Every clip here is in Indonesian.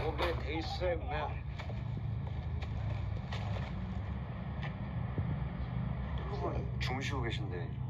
고개 돼 있어, 임마. 그분 주무시고 계신데.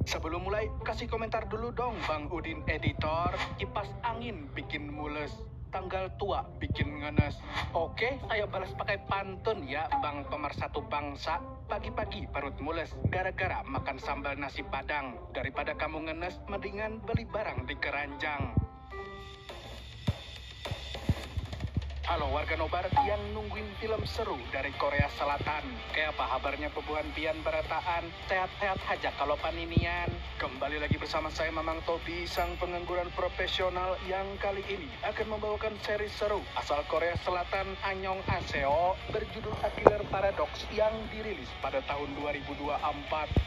Sebelum mulai, kasih komentar dulu dong Bang Udin editor. Kipas angin bikin mules, tanggal tua bikin ngenes. Oke, saya balas pakai pantun ya Bang Pemersatu Bangsa. Pagi-pagi perut mules gara-gara makan sambal nasi padang. Daripada kamu ngenes, mendingan beli barang di keranjang. Halo warga Nobar yang nungguin film seru dari Korea Selatan. Kayak apa kabarnya Pebuhan Pian Berataan? Sehat-sehat aja kalau paninian. Kembali lagi bersama saya Mamang Tobi, sang pengangguran profesional yang kali ini akan membawakan seri seru asal Korea Selatan Annyeong Aseo berjudul A Killer Paradox yang dirilis pada tahun 2024.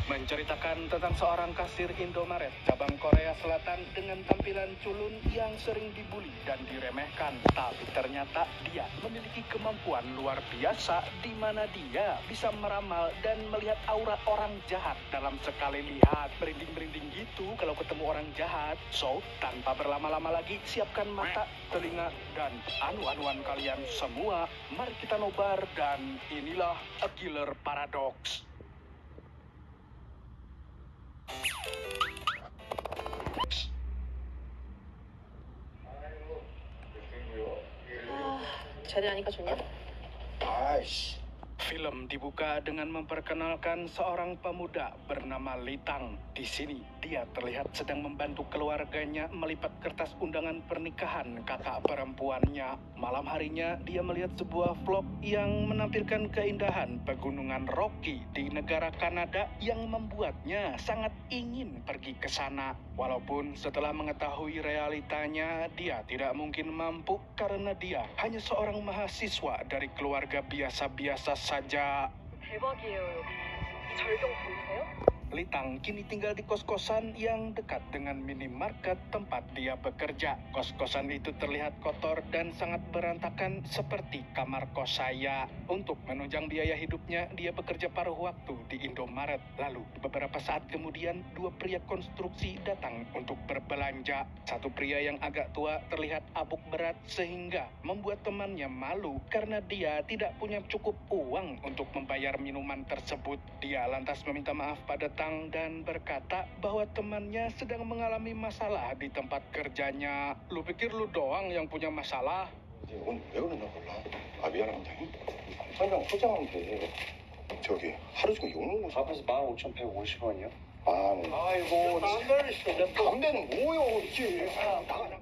Menceritakan tentang seorang kasir Indomaret cabang Korea Selatan dengan tampilan culun yang sering dibully dan diremehkan. Tapi ternyata dia memiliki kemampuan luar biasa di mana dia bisa meramal dan melihat aura orang jahat dalam sekali lihat. Merinding-merinding gitu kalau ketemu orang jahat. So, tanpa berlama-lama lagi, siapkan mata, telinga, dan anu-anuan kalian semua. Mari kita nobar dan inilah A Killer Paradox. 제대하니까 좋냐? 아이씨. Film dibuka dengan memperkenalkan seorang pemuda bernama Litang. Di sini, dia terlihat sedang membantu keluarganya melipat kertas undangan pernikahan kakak perempuannya. Malam harinya, dia melihat sebuah vlog yang menampilkan keindahan pegunungan Rocky di negara Kanada yang membuatnya sangat ingin pergi ke sana. Walaupun setelah mengetahui realitanya, dia tidak mungkin mampu karena dia hanya seorang mahasiswa dari keluarga biasa-biasa saja. 대박이에요, 여기. 절경 보이세요? Litang kini tinggal di kos-kosan yang dekat dengan minimarket tempat dia bekerja. Kos-kosan itu terlihat kotor dan sangat berantakan seperti kamar kos saya. Untuk menunjang biaya hidupnya, dia bekerja paruh waktu di Indomaret. Lalu, beberapa saat kemudian, dua pria konstruksi datang untuk berbelanja. Satu pria yang agak tua terlihat abuk berat sehingga membuat temannya malu karena dia tidak punya cukup uang untuk membayar minuman tersebut. Dia lantas meminta maaf pada Tang dan berkata bahwa temannya sedang mengalami masalah di tempat kerjanya. Lu pikir lu doang yang punya masalah? 오늘 왜 그러나 몰라. 아, 미안합니다. 설명 포장하면 돼. 저기, 하루 종일 욕먹고 싶어. 앞에서 15,150원이요? 아이고, 담배는 뭐요, 이게. 나가자.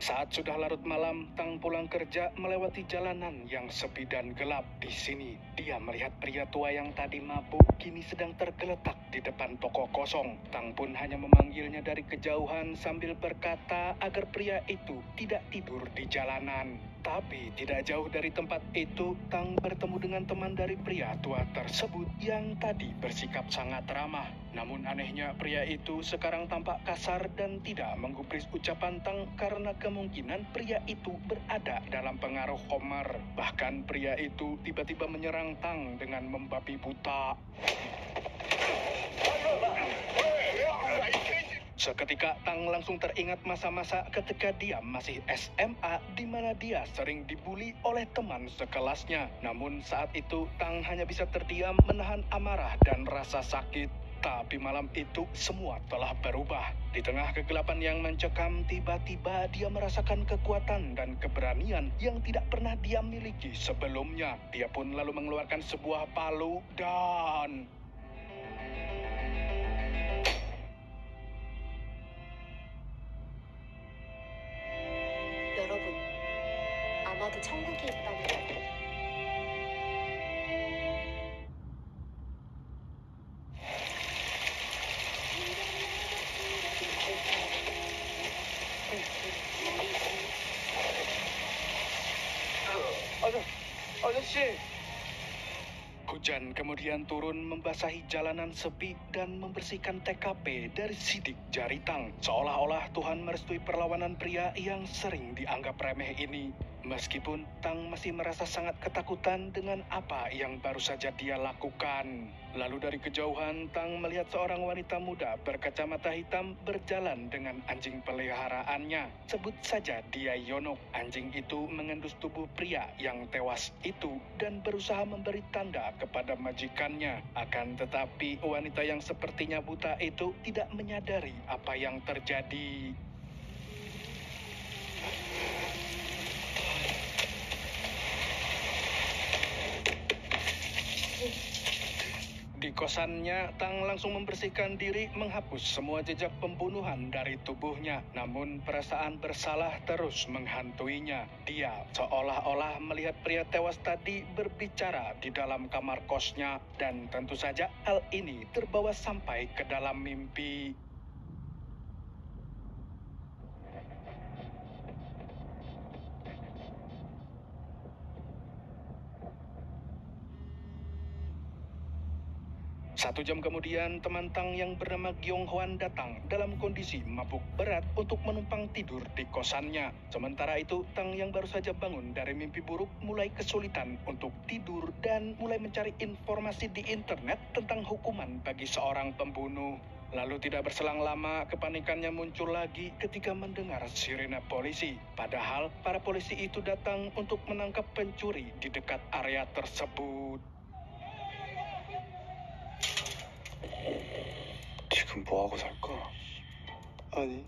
Saat sudah larut malam, Tang pulang kerja melewati jalanan yang sepi dan gelap. Di sini, dia melihat pria tua yang tadi mabuk kini sedang tergeletak di depan toko kosong. Tang pun hanya memanggilnya dari kejauhan sambil berkata agar pria itu tidak tidur di jalanan. Tapi tidak jauh dari tempat itu, Tang bertemu dengan teman dari pria tua tersebut yang tadi bersikap sangat ramah. Namun anehnya pria itu sekarang tampak kasar dan tidak menggubris ucapan Tang karena kemungkinan pria itu berada dalam pengaruh Homer. Bahkan pria itu tiba-tiba menyerang Tang dengan membabi buta. Seketika Tang langsung teringat masa-masa ketika dia masih SMA di mana dia sering dibully oleh teman sekelasnya. Namun saat itu Tang hanya bisa terdiam menahan amarah dan rasa sakit. Tapi malam itu semua telah berubah. Di tengah kegelapan yang mencekam, tiba-tiba dia merasakan kekuatan dan keberanian yang tidak pernah dia miliki sebelumnya. Dia pun lalu mengeluarkan sebuah palu dan... 여러분, 아마도 천국이 있다는 걸. 아저씨. Hujan kemudian turun membasahi jalanan sepi dan membersihkan TKP dari sidik jari Tang. Seolah-olah Tuhan merestui perlawanan pria yang sering dianggap remeh ini. Meskipun Tang masih merasa sangat ketakutan dengan apa yang baru saja dia lakukan. Lalu dari kejauhan, Tang melihat seorang wanita muda berkacamata hitam berjalan dengan anjing peliharaannya. Sebut saja dia Yonok. Anjing itu mengendus tubuh pria yang tewas itu dan berusaha memberi tanda kepada majikannya. Akan tetapi wanita yang sepertinya buta itu tidak menyadari apa yang terjadi. Di kosannya, Tang langsung membersihkan diri menghapus semua jejak pembunuhan dari tubuhnya. Namun perasaan bersalah terus menghantuinya. Dia seolah-olah melihat pria tewas tadi berbicara di dalam kamar kosnya. Dan tentu saja hal ini terbawa sampai ke dalam mimpi. Satu jam kemudian, teman Tang yang bernama Gyong Hwan datang dalam kondisi mabuk berat untuk menumpang tidur di kosannya. Sementara itu, Tang yang baru saja bangun dari mimpi buruk mulai kesulitan untuk tidur dan mulai mencari informasi di internet tentang hukuman bagi seorang pembunuh. Lalu tidak berselang lama, kepanikannya muncul lagi ketika mendengar sirene polisi. Padahal, para polisi itu datang untuk menangkap pencuri di dekat area tersebut. 지금 뭐하고 살까? 아니,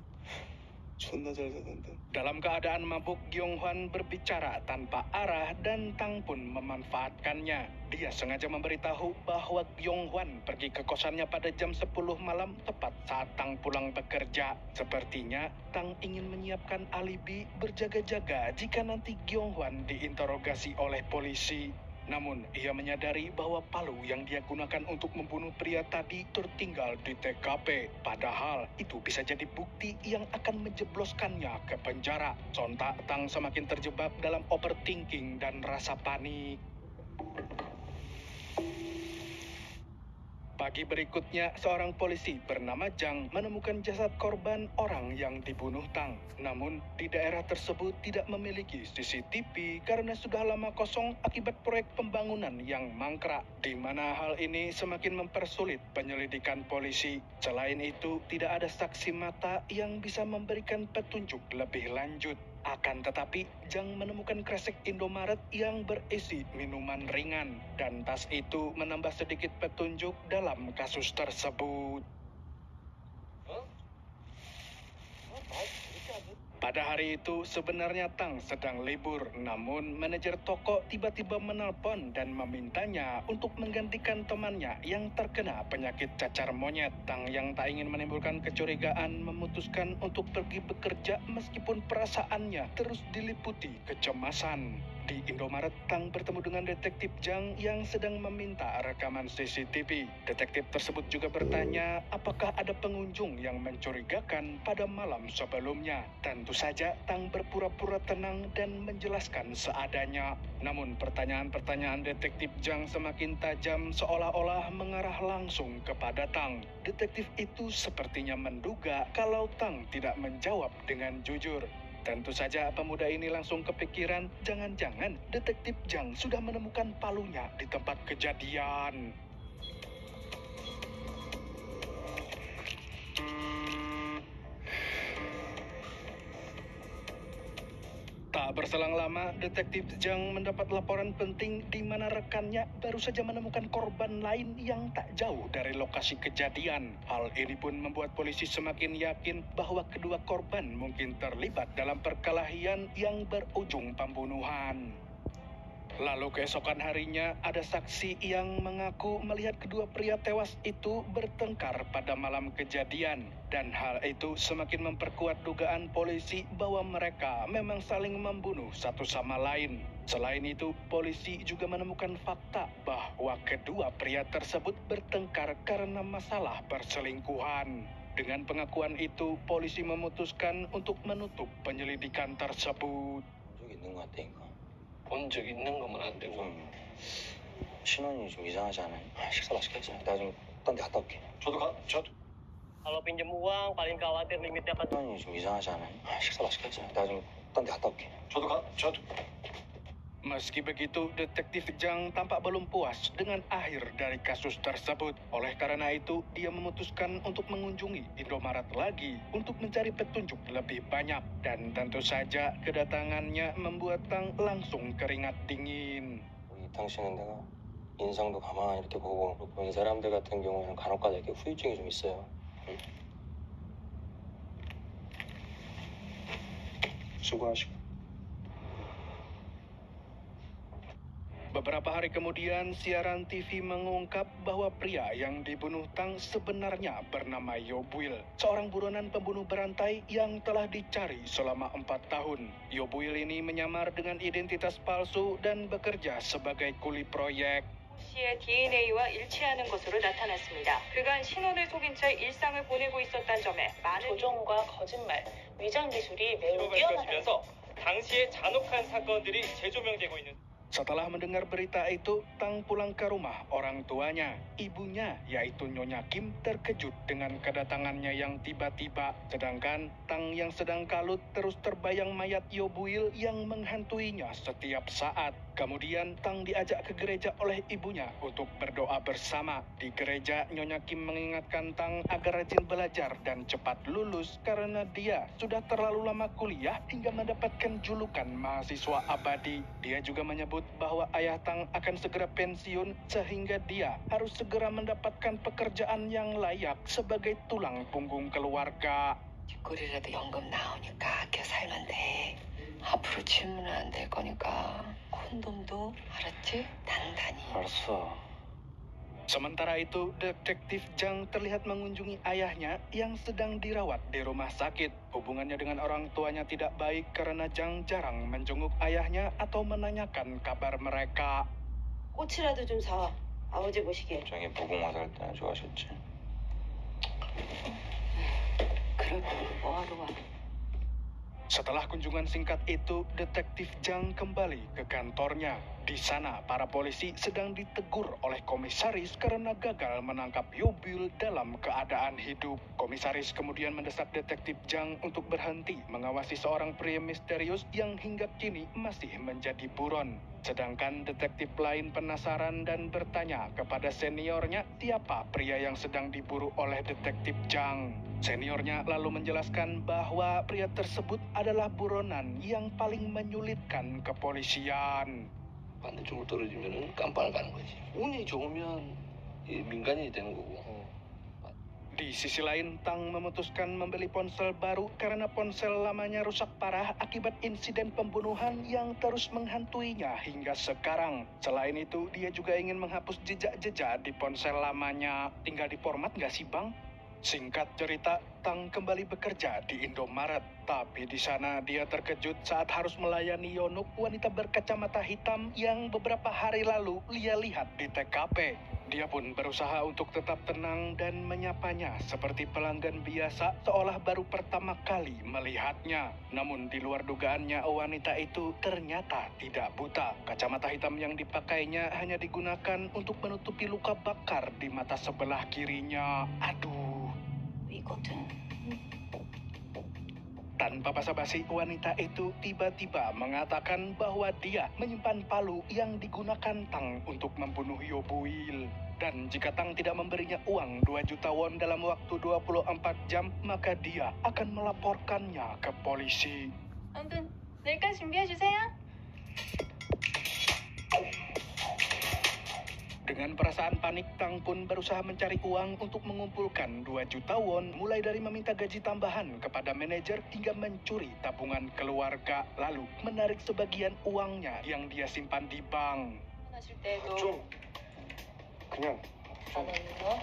존나 잘 사는데. Dalam keadaan mabuk, Gyong Hwan berbicara tanpa arah dan Tang pun memanfaatkannya. Dia sengaja memberitahu bahwa Gyong Hwan pergi ke kosannya pada jam 10 malam tepat saat Tang pulang bekerja. Sepertinya Tang ingin menyiapkan alibi berjaga-jaga jika nanti Gyong Hwan diinterogasi oleh polisi. Namun, ia menyadari bahwa palu yang dia gunakan untuk membunuh pria tadi tertinggal di TKP. Padahal, itu bisa jadi bukti yang akan menjebloskannya ke penjara. Sontak, Tang semakin terjebak dalam overthinking dan rasa panik. Pagi berikutnya, seorang polisi bernama Jang menemukan jasad korban orang yang dibunuh Tang. Namun, di daerah tersebut tidak memiliki CCTV karena sudah lama kosong akibat proyek pembangunan yang mangkrak, di mana hal ini semakin mempersulit penyelidikan polisi. Selain itu, tidak ada saksi mata yang bisa memberikan petunjuk lebih lanjut. Akan tetapi, Jang menemukan kresek Indomaret yang berisi minuman ringan, dan tas itu menambah sedikit petunjuk dalam kasus tersebut. Pada hari itu, sebenarnya Tang sedang libur, namun manajer toko tiba-tiba menelpon dan memintanya untuk menggantikan temannya yang terkena penyakit cacar monyet. Tang yang tak ingin menimbulkan kecurigaan memutuskan untuk pergi bekerja meskipun perasaannya terus diliputi kecemasan. Di Indomaret, Tang bertemu dengan detektif Jang yang sedang meminta rekaman CCTV. Detektif tersebut juga bertanya apakah ada pengunjung yang mencurigakan pada malam sebelumnya. Tentu saja, Tang berpura-pura tenang dan menjelaskan seadanya. Namun pertanyaan-pertanyaan detektif Jang semakin tajam seolah-olah mengarah langsung kepada Tang. Detektif itu sepertinya menduga kalau Tang tidak menjawab dengan jujur. Tentu saja pemuda ini langsung kepikiran, jangan-jangan detektif Jang sudah menemukan palunya di tempat kejadian. Tak berselang lama, detektif Jang mendapat laporan penting di mana rekannya baru saja menemukan korban lain yang tak jauh dari lokasi kejadian. Hal ini pun membuat polisi semakin yakin bahwa kedua korban mungkin terlibat dalam perkelahian yang berujung pembunuhan. Lalu keesokan harinya, ada saksi yang mengaku melihat kedua pria tewas itu bertengkar pada malam kejadian. Dan hal itu semakin memperkuat dugaan polisi bahwa mereka memang saling membunuh satu sama lain. Selain itu, polisi juga menemukan fakta bahwa kedua pria tersebut bertengkar karena masalah perselingkuhan. Dengan pengakuan itu, polisi memutuskan untuk menutup penyelidikan tersebut. 적 있는 것 같다니까. 본 적 있는 것만 안 되고 신원이 좀 이상하지 않아요? 식사 맛있게 하자. 나 좀 딴 데 갔다 올게. 저도 Kalau pinjem uang paling khawatir limitnya 신원이 좀 이상하지 않아요? 식사 맛있게 하자. 나 좀 딴 데 갔다 올게. 저도. Meski begitu, Detektif Jang tampak belum puas dengan akhir dari kasus tersebut. Oleh karena itu, dia memutuskan untuk mengunjungi Indomaret lagi untuk mencari petunjuk lebih banyak. Dan tentu saja kedatangannya membuat Tang langsung keringat dingin. 우리 당신은 내가 인상도 가만히 이렇게 보고 본 사람들 같은 경우에는 간혹가다 이렇게 후유증이 좀 있어요. 응? 수고하시고. Beberapa hari kemudian, siaran TV mengungkap bahwa pria yang dibunuh Tang sebenarnya bernama Yobuil, seorang buronan pembunuh berantai yang telah dicari selama 4 tahun. Yobuil ini menyamar dengan identitas palsu dan bekerja sebagai kuli proyek. 씨의 DNA와 일치하는 것으로 나타났습니다. 그간 신원을 속인 채 일상을 보내고 있었다는 점에 많은 조종과 거짓말, 위장 기술이 매우 신호가 뛰어나다. 이어지면서 당시의 잔혹한 사건들이 재조명되고 있는 Setelah mendengar berita itu, Tang pulang ke rumah orang tuanya. Ibunya, yaitu Nyonya Kim, terkejut dengan kedatangannya yang tiba-tiba. Sedangkan Tang yang sedang kalut terus terbayang mayat Yobuil yang menghantuinya setiap saat. Kemudian Tang diajak ke gereja oleh ibunya untuk berdoa bersama. Di gereja, Nyonya Kim mengingatkan Tang agar rajin belajar dan cepat lulus karena dia sudah terlalu lama kuliah hingga mendapatkan julukan mahasiswa abadi. Dia juga menyebut bahwa ayah Tang akan segera pensiun sehingga dia harus segera mendapatkan pekerjaan yang layak sebagai tulang punggung keluarga. 뒷골이라도 연금 나오니까 아껴 살면 돼. 앞으로 질문은 안 될 거니까 콘돔도 알았지? 단단히. 알았어. Sementara itu, Detektif Jang terlihat mengunjungi ayahnya yang sedang dirawat di rumah sakit. Hubungannya dengan orang tuanya tidak baik karena Jang jarang menjenguk ayahnya atau menanyakan kabar mereka. 꽃이라도 좀 사. 아버지 보시게. 저기 무궁화 살 때는 좋아하셨지. 그럴 거면 뭐하러 와? Setelah kunjungan singkat itu, Detektif Jang kembali ke kantornya. Di sana, para polisi sedang ditegur oleh komisaris karena gagal menangkap Yobuil dalam keadaan hidup. Komisaris kemudian mendesak Detektif Jang untuk berhenti mengawasi seorang pria misterius yang hingga kini masih menjadi buron. Sedangkan detektif lain penasaran dan bertanya kepada seniornya siapa pria yang sedang diburu oleh Detektif Jang. Seniornya lalu menjelaskan bahwa pria tersebut adalah buronan yang paling menyulitkan kepolisian. 반대쪽으로 떨어지면은 깜빵을 가는 거지. 운이 좋으면 민간인이 되는 거고. Di sisi lain, Tang memutuskan membeli ponsel baru karena ponsel lamanya rusak parah akibat insiden pembunuhan yang terus menghantuinya hingga sekarang. Selain itu, dia juga ingin menghapus jejak-jejak di ponsel lamanya. Tinggal diformat nggak sih, Bang? Singkat cerita, Tang kembali bekerja di Indomaret. Tapi di sana dia terkejut saat harus melayani Yonuk, wanita berkacamata hitam yang beberapa hari lalu dia lihat di TKP. Dia pun berusaha untuk tetap tenang dan menyapanya seperti pelanggan biasa seolah baru pertama kali melihatnya. Namun di luar dugaannya, wanita itu ternyata tidak buta. Kacamata hitam yang dipakainya hanya digunakan untuk menutupi luka bakar di mata sebelah kirinya. Aduh. 이거든. Tanpa basa-basi, wanita itu tiba-tiba mengatakan bahwa dia menyimpan palu yang digunakan Tang untuk membunuh Yobuil. Dan jika Tang tidak memberinya uang 2 juta won dalam waktu 24 jam, maka dia akan melaporkannya ke polisi. 아무튼 내일까지 준비해주세요. Dengan perasaan panik, Tang pun berusaha mencari uang untuk mengumpulkan 2 juta won, mulai dari meminta gaji tambahan kepada manajer hingga mencuri tabungan keluarga, lalu menarik sebagian uangnya yang dia simpan di bank. 하실 때도 좀 그냥 나는 뭐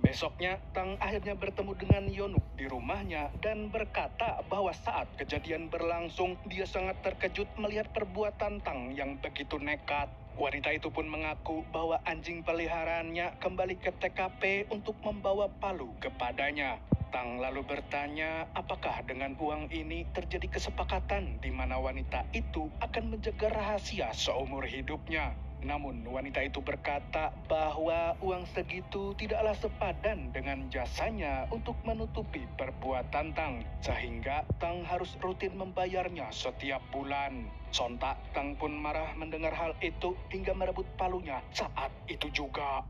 Besoknya, Tang akhirnya bertemu dengan Yonuk di rumahnya dan berkata bahwa saat kejadian berlangsung, dia sangat terkejut melihat perbuatan Tang yang begitu nekat. Wanita itu pun mengaku bahwa anjing peliharaannya kembali ke TKP untuk membawa palu kepadanya. Tang lalu bertanya apakah dengan uang ini terjadi kesepakatan di mana wanita itu akan menjaga rahasia seumur hidupnya. Namun wanita itu berkata bahwa uang segitu tidaklah sepadan dengan jasanya untuk menutupi perbuatan Tang, sehingga Tang harus rutin membayarnya setiap bulan. Sontak Tang pun marah mendengar hal itu hingga merebut palunya saat itu juga.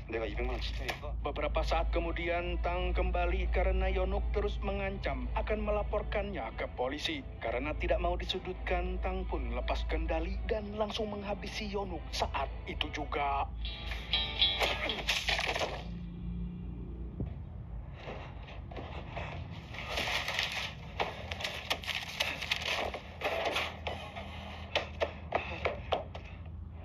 내가 200만 원 지불했어. Beberapa saat kemudian Tang kembali karena Yonuk terus mengancam akan melaporkannya ke polisi. Karena tidak mau disudutkan, Tang pun lepas kendali dan langsung menghabisi Yonuk saat itu juga.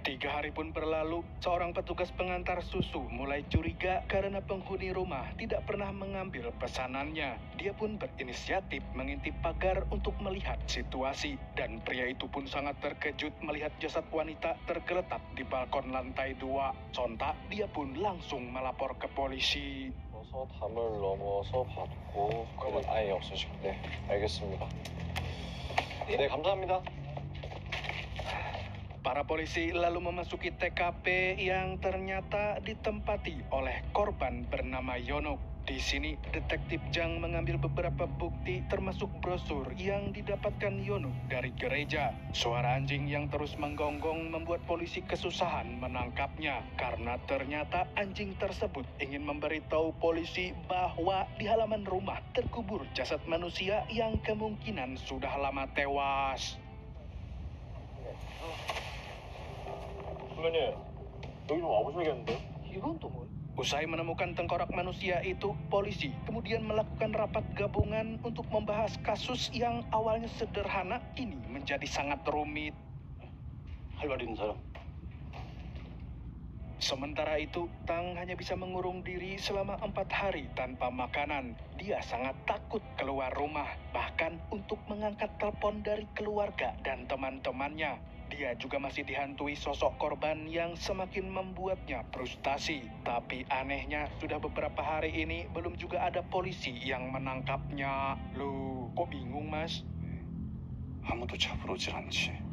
Tiga hari pun berlalu, seorang petugas pengantar susu mulai curiga karena penghuni rumah tidak pernah mengambil pesanannya. Dia pun berinisiatif mengintip pagar untuk melihat situasi. Dan pria itu pun sangat terkejut melihat jasad wanita tergeletak di balkon lantai 2. Sontak, dia pun langsung melapor ke polisi. 담을 넘어서 받고 그건 아예 없으시고 네 알겠습니다. 네 감사합니다. Para polisi lalu memasuki TKP yang ternyata ditempati oleh korban bernama Yonuk. Di sini, Detektif Jang mengambil beberapa bukti termasuk brosur yang didapatkan Yonuk dari gereja. Suara anjing yang terus menggonggong membuat polisi kesusahan menangkapnya karena ternyata anjing tersebut ingin memberitahu polisi bahwa di halaman rumah terkubur jasad manusia yang kemungkinan sudah lama tewas. 선배님 여기 좀 와보셔야겠는데? 이건 또 뭐? Usai menemukan tengkorak manusia itu, polisi kemudian melakukan rapat gabungan untuk membahas kasus yang awalnya sederhana kini menjadi sangat rumit. 할 말 있는 사람. Sementara itu, Tang hanya bisa mengurung diri selama 4 hari tanpa makanan. Dia sangat takut keluar rumah, bahkan untuk mengangkat telepon dari keluarga dan teman-temannya. Dia juga masih dihantui sosok korban yang semakin membuatnya frustasi. Tapi anehnya, sudah beberapa hari ini belum juga ada polisi yang menangkapnya. Loh, kok bingung, Mas? 아무도 잡으러 오질 않지.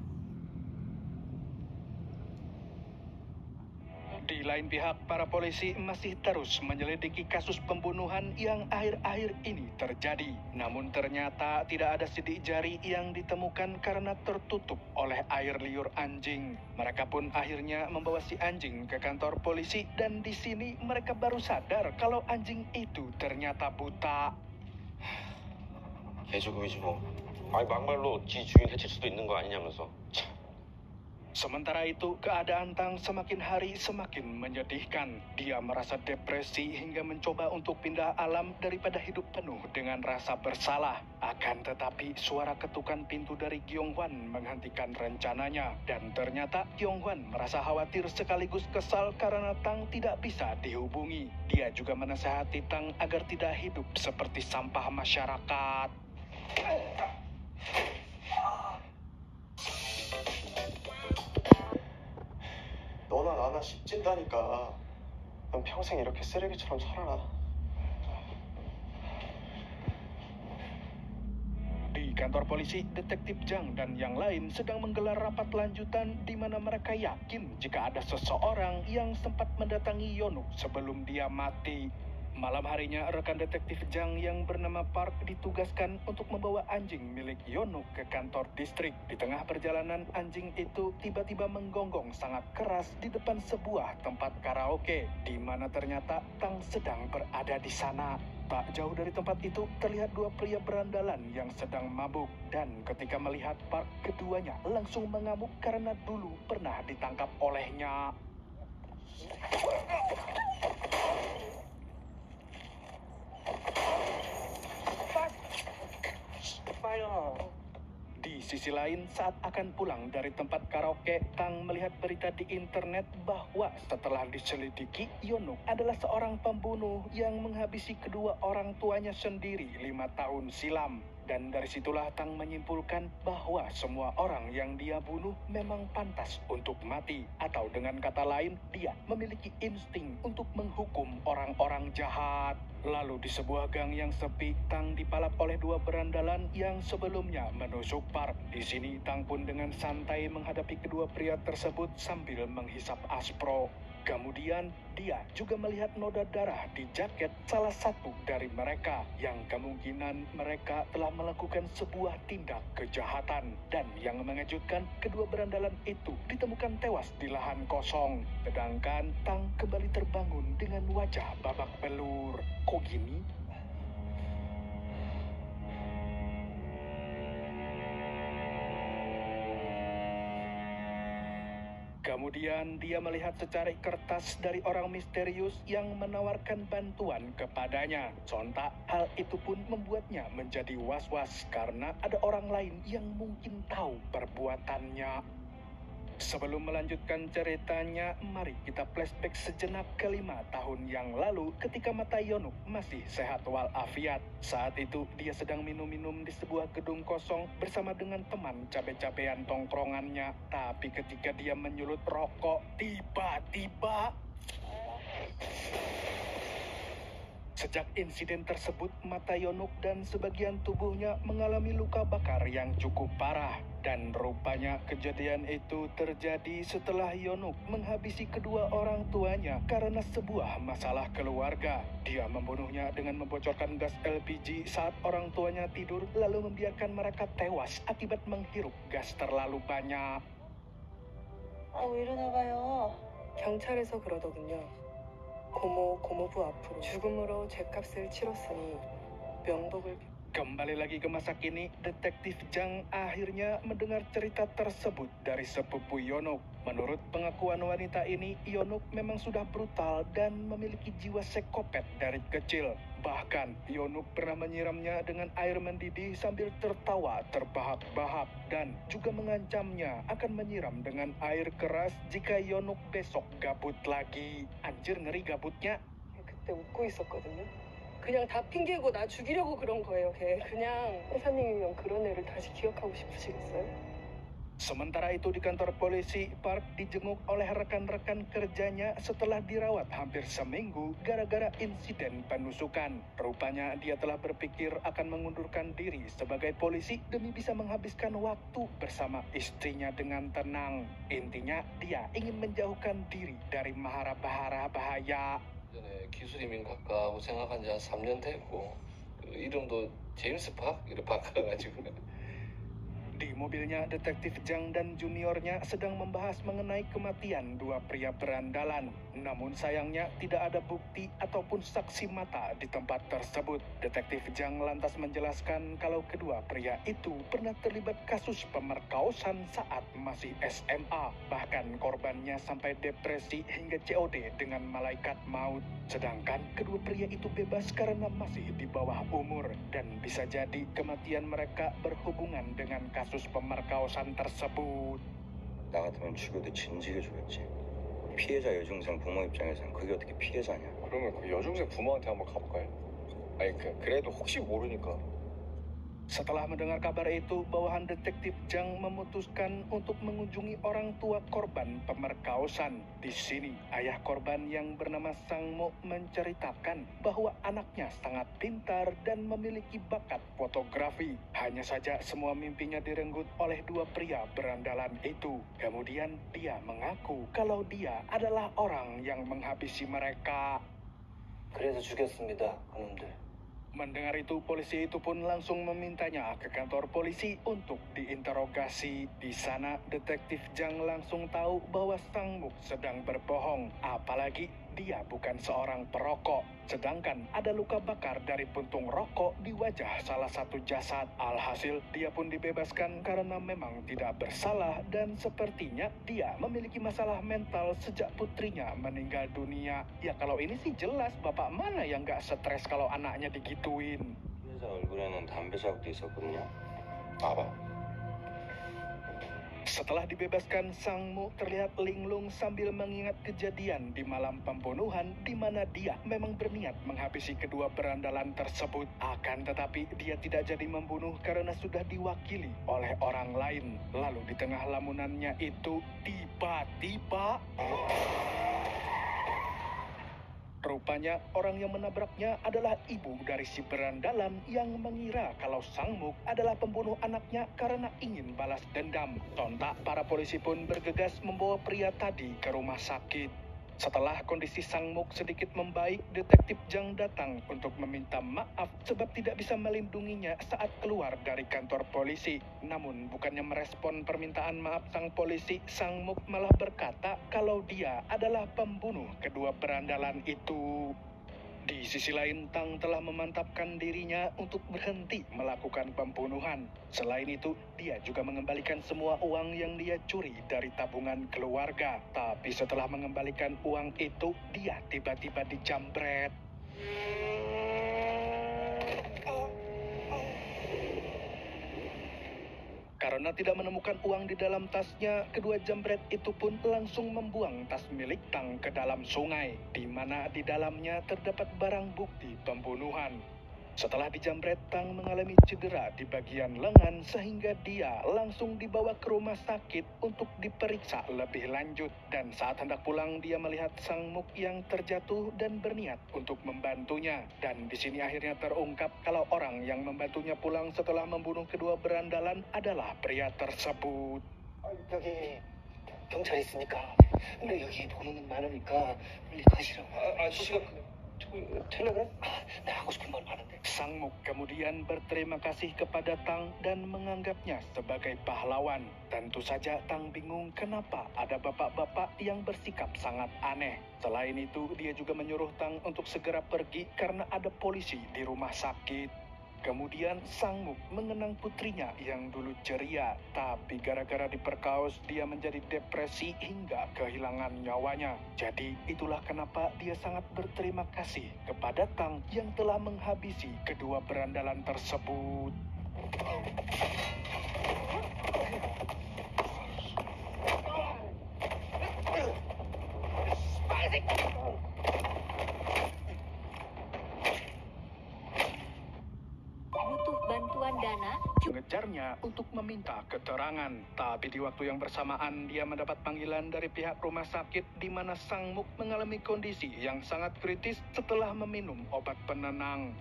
Di lain pihak, para polisi masih terus menyelidiki kasus pembunuhan yang akhir-akhir ini terjadi. Namun ternyata tidak ada sidik jari yang ditemukan karena tertutup oleh air liur anjing. Mereka pun akhirnya membawa si anjing ke kantor polisi dan di sini mereka baru sadar kalau anjing itu ternyata buta. 개조금이지 뭐. 아니 막말로 지 주인 해칠 수도 있는 거 아니냐면서. Sementara itu, keadaan Tang semakin hari semakin menyedihkan. Dia merasa depresi hingga mencoba untuk pindah alam daripada hidup penuh dengan rasa bersalah. Akan tetapi, suara ketukan pintu dari Gyonghwan menghentikan rencananya. Dan ternyata Gyonghwan merasa khawatir sekaligus kesal karena Tang tidak bisa dihubungi. Dia juga menasihati Tang agar tidak hidup seperti sampah masyarakat. 너나 나나 십 찐다니까. 넌 평생 이렇게 쓰레기처럼 살아라. Di kantor polisi, Detektif Jang dan yang lain sedang menggelar rapat lanjutan di mana mereka yakin jika ada seseorang yang sempat mendatangi Yonuk sebelum dia mati. Malam harinya, rekan Detektif Jang yang bernama Park ditugaskan untuk membawa anjing milik Yonuk ke kantor distrik. Di tengah perjalanan, anjing itu tiba-tiba menggonggong sangat keras di depan sebuah tempat karaoke, di mana ternyata Tang sedang berada di sana. Tak jauh dari tempat itu, terlihat 2 pria berandalan yang sedang mabuk. Dan ketika melihat Park, keduanya langsung mengamuk karena dulu pernah ditangkap olehnya. Di sisi lain, saat akan pulang dari tempat karaoke, Tang melihat berita di internet bahwa setelah diselidiki, Yonuk adalah seorang pembunuh yang menghabisi kedua orang tuanya sendiri 5 tahun silam. Dan dari situlah Tang menyimpulkan bahwa semua orang yang dia bunuh memang pantas untuk mati. Atau dengan kata lain, dia memiliki insting untuk menghukum orang-orang jahat. Lalu di sebuah gang yang sepi, Tang dipalak oleh dua berandalan yang sebelumnya menusuk Park. Di sini Tang pun dengan santai menghadapi kedua pria tersebut sambil menghisap aspro. Kemudian dia juga melihat noda darah di jaket salah satu dari mereka yang kemungkinan mereka telah melakukan sebuah tindak kejahatan. Dan yang mengejutkan, kedua berandalan itu ditemukan tewas di lahan kosong. Sedangkan Tang kembali terbangun dengan wajah babak belur. Kok gini? Kemudian dia melihat secari kertas dari orang misterius yang menawarkan bantuan kepadanya. Sontak hal itu pun membuatnya menjadi was-was karena ada orang lain yang mungkin tahu perbuatannya. Sebelum melanjutkan ceritanya, mari kita flashback sejenak ke 5 tahun yang lalu ketika mata Yonuk masih sehat walafiat. Saat itu dia sedang minum-minum di sebuah gedung kosong bersama dengan teman cabe-cabean tongkrongannya. Tapi ketika dia menyulut rokok, tiba-tiba sejak insiden tersebut, mata Yonuk dan sebagian tubuhnya mengalami luka bakar yang cukup parah. Dan rupanya kejadian itu terjadi setelah Yonuk menghabisi kedua orang tuanya karena sebuah masalah keluarga. Dia membunuhnya dengan membocorkan gas LPG saat orang tuanya tidur, lalu membiarkan mereka tewas akibat menghirup gas terlalu banyak. 일어나봐요. 경찰에서 그러더군요. 고모부 앞으로 죽음으로 죗값을 치렀으니 명복을. Kembali lagi ke masa kini, Detektif Jang akhirnya mendengar cerita tersebut dari sepupu Yonuk. Menurut pengakuan wanita ini, Yonuk memang sudah brutal dan memiliki jiwa psikopat dari kecil. Bahkan, Yonuk pernah menyiramnya dengan air mendidih sambil tertawa terbahak-bahak dan juga mengancamnya akan menyiram dengan air keras jika Yonuk besok gabut lagi. Anjir, ngeri gabutnya. 그때 웃고 있었거든요. 그냥 다 핑계고 나 죽이려고 그런 거예요, 걔. 그냥 회사님이면 그런 애를 다시 기억하고 싶으시겠어요? Sementara itu di kantor polisi, Park dijenguk oleh rekan-rekan kerjanya setelah dirawat hampir seminggu gara-gara insiden penusukan. Rupanya dia telah berpikir akan mengundurkan diri sebagai polisi demi bisa menghabiskan waktu bersama istrinya dengan tenang. Intinya dia ingin menjauhkan diri dari mahara-bahara bahaya. 전에 기술이민 가까고 생각한 지 한 3년 됐고 그 이름도 제임스 팍 이렇게 바꿔가지고. Di mobilnya, Detektif Jang dan juniornya sedang membahas mengenai kematian dua pria berandalan. Namun sayangnya tidak ada bukti ataupun saksi mata di tempat tersebut. Detektif Jang lantas menjelaskan kalau kedua pria itu pernah terlibat kasus pemerkosaan saat masih SMA. Bahkan korbannya sampai depresi hingga COD dengan malaikat maut. Sedangkan kedua pria itu bebas karena masih di bawah umur. Dan bisa jadi kematian mereka berhubungan dengan kasus pemerkosaan tersebut. 나 같으면 죽여도 진지게 죽였지. 피해자 여중생 부모 입장에서는 그게 어떻게 피해자냐? 그러면 그 여중생 부모한테 한번 가볼까요? 아니 그래도 혹시 모르니까. Setelah mendengar kabar itu, bawahan Detektif Jang memutuskan untuk mengunjungi orang tua korban pemerkosaan. Di sini, ayah korban yang bernama Sang Mo menceritakan bahwa anaknya sangat pintar dan memiliki bakat fotografi. Hanya saja semua mimpinya direnggut oleh dua pria berandalan itu. Kemudian dia mengaku kalau dia adalah orang yang menghabisi mereka. 그래서 죽였습니다, 그놈들. Mendengar itu, polisi itu pun langsung memintanya ke kantor polisi untuk diinterogasi. Di sana, Detektif Jang langsung tahu bahwa Sang Muk sedang berbohong. Apalagi dia bukan seorang perokok. Sedangkan ada luka bakar dari puntung rokok di wajah salah satu jasad. Alhasil, dia pun dibebaskan karena memang tidak bersalah dan sepertinya dia memiliki masalah mental sejak putrinya meninggal dunia. Ya kalau ini sih jelas, bapak mana yang gak stres kalau anaknya digituin. 피해자 얼굴에는 담배 자국도 있었거든요. 봐봐. Setelah dibebaskan, Sang Mo terlihat linglung sambil mengingat kejadian di malam pembunuhan di mana dia memang berniat menghabisi kedua berandalan tersebut. Akan tetapi dia tidak jadi membunuh karena sudah diwakili oleh orang lain. Lalu di tengah lamunannya itu tiba-tiba rupanya orang yang menabraknya adalah ibu dari si berandalan yang mengira kalau Sang Muk adalah pembunuh anaknya karena ingin balas dendam. Sontak para polisi pun bergegas membawa pria tadi ke rumah sakit. Setelah kondisi Sang Muk sedikit membaik, detektif Jang datang untuk meminta maaf sebab tidak bisa melindunginya saat keluar dari kantor polisi. Namun bukannya merespon permintaan maaf sang polisi, Sang Muk malah berkata kalau dia adalah pembunuh kedua berandalan itu. Di sisi lain, Tang telah memantapkan dirinya untuk berhenti melakukan pembunuhan. Selain itu, dia juga mengembalikan semua uang yang dia curi dari tabungan keluarga. Tapi setelah mengembalikan uang itu, dia tiba-tiba dijambret. Karena tidak menemukan uang di dalam tasnya, kedua jambret itu pun langsung membuang tas milik Tang ke dalam sungai, di mana di dalamnya terdapat barang bukti pembunuhan. Setelah dijambret, Tang mengalami cedera di bagian lengan sehingga dia langsung dibawa ke rumah sakit untuk diperiksa lebih lanjut. Dan saat hendak pulang, dia melihat Sang Muk yang terjatuh dan berniat untuk membantunya. Dan di sini akhirnya terungkap kalau orang yang membantunya pulang setelah membunuh kedua berandalan adalah pria tersebut. 여기 경찰 있으니까 근데 여기 돈은 많으니까 빨리 가시라고. 아저씨가 텔레그램? 나 하고 싶은 말 많은데. Sang Muk kemudian berterima kasih kepada Tang dan menganggapnya sebagai pahlawan. Tentu saja Tang bingung kenapa ada bapak-bapak yang bersikap sangat aneh. Selain itu, dia juga menyuruh Tang untuk segera pergi karena ada polisi di rumah sakit. Kemudian Sang Muk mengenang putrinya yang dulu ceria, tapi gara-gara diperkaos dia menjadi depresi hingga kehilangan nyawanya. Jadi itulah kenapa dia sangat berterima kasih kepada Tang yang telah menghabisi kedua berandalan tersebut. Butuh bantuan dana? Mengejarnya untuk meminta keterangan. Tapi di waktu yang bersamaan dia mendapat panggilan dari pihak rumah sakit di mana Sang Muk mengalami kondisi yang sangat kritis setelah meminum obat penenang.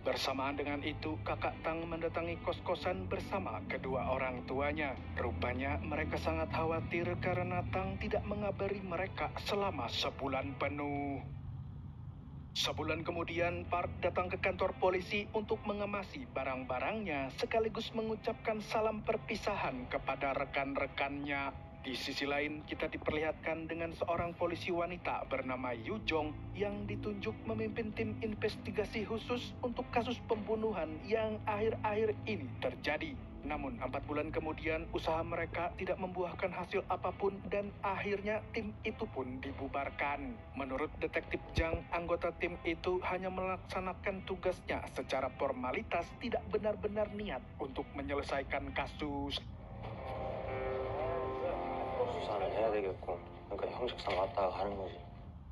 Bersamaan dengan itu, kakak Tang mendatangi kos-kosan bersama kedua orang tuanya. Rupanya mereka sangat khawatir karena Tang tidak mengabari mereka selama sebulan penuh. Sebulan kemudian, Park datang ke kantor polisi untuk mengemasi barang-barangnya sekaligus mengucapkan salam perpisahan kepada rekan-rekannya. Di sisi lain, kita diperlihatkan dengan seorang polisi wanita bernama Yu Jong yang ditunjuk memimpin tim investigasi khusus untuk kasus pembunuhan yang akhir-akhir ini terjadi. Namun 4 bulan kemudian usaha mereka tidak membuahkan hasil apapun dan akhirnya tim itu pun dibubarkan. Menurut detektif Jang, anggota tim itu hanya melaksanakan tugasnya secara formalitas, tidak benar-benar niat untuk menyelesaikan kasus. 수사를 해야 되겠고, 그러니까 형식상 왔다가 가는 거지.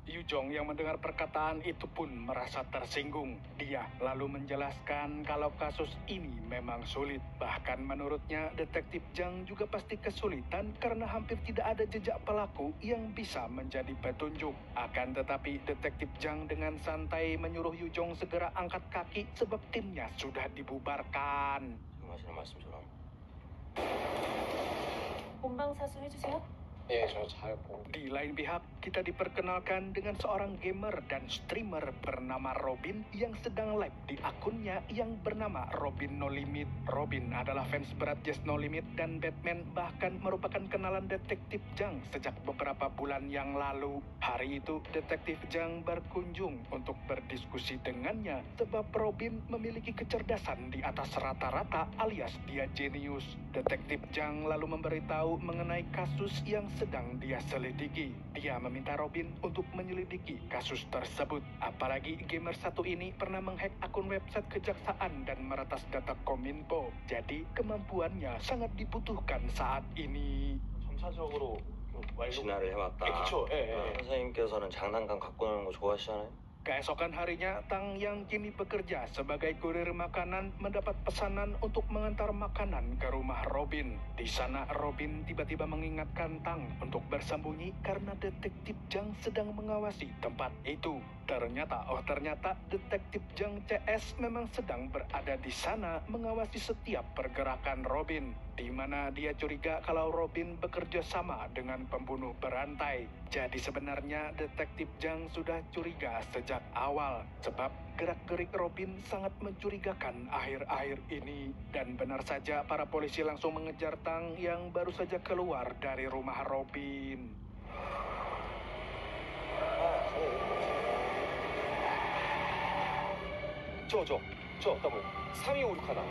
Yu Jong yang mendengar perkataan itu pun merasa tersinggung. Dia lalu menjelaskan kalau kasus ini memang sulit. Bahkan menurutnya detektif Jang juga pasti kesulitan karena hampir tidak ada jejak pelaku yang bisa menjadi petunjuk. Akan tetapi detektif Jang dengan santai menyuruh Yu Jong segera angkat kaki sebab timnya sudah dibubarkan. 하시는 말씀처럼. 본방사수 해주세요. 예, 저 잘 보고. Di lain pihak, kita diperkenalkan dengan seorang gamer dan streamer bernama Robin yang sedang live di akunnya yang bernama Robin No Limit. Robin adalah fans berat Just No Limit dan Batman, bahkan merupakan kenalan detektif Jang sejak beberapa bulan yang lalu. Hari itu, detektif Jang berkunjung untuk berdiskusi dengannya sebab Robin memiliki kecerdasan di atas rata-rata alias dia jenius. Detektif Jang lalu memberitahu mengenai kasus yang sedang dia selidiki. Dia meminta Robin untuk menyelidiki kasus tersebut. Apalagi gamer satu ini pernah menghack akun website kejaksaan dan meretas data Kominfo. Jadi kemampuannya sangat dibutuhkan saat ini. 점차적으로 진화를 해왔다. 그쵸, 예. 선생님께서는 장난감 갖고 노는 거 좋아하시잖아요. Keesokan harinya, Tang yang kini bekerja sebagai kurir makanan mendapat pesanan untuk mengantar makanan ke rumah Robin. Di sana Robin tiba-tiba mengingatkan Tang untuk bersembunyi karena detektif Jang sedang mengawasi tempat itu. Ternyata detektif Jang CS memang sedang berada di sana mengawasi setiap pergerakan Robin, di mana dia curiga kalau Robin bekerja sama dengan pembunuh berantai. Jadi sebenarnya detektif Jang sudah curiga sejak awal, sebab gerak-gerik Robin sangat mencurigakan akhir-akhir ini. Dan benar saja para polisi langsung mengejar Tang yang baru saja keluar dari rumah Robin. 저, 더블. 3256 하나.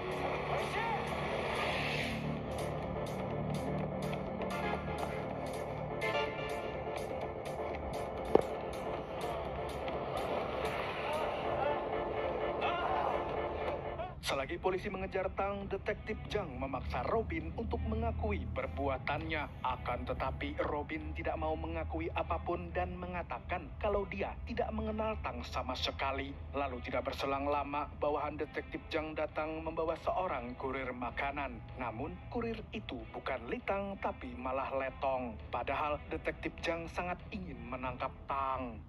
Selagi polisi mengejar Tang, detektif Jang memaksa Robin untuk mengakui perbuatannya. Akan tetapi Robin tidak mau mengakui apapun dan mengatakan kalau dia tidak mengenal Tang sama sekali. Lalu tidak berselang lama, bawahan detektif Jang datang membawa seorang kurir makanan. Namun kurir itu bukan Litang tapi malah Letong. Padahal detektif Jang sangat ingin menangkap Tang.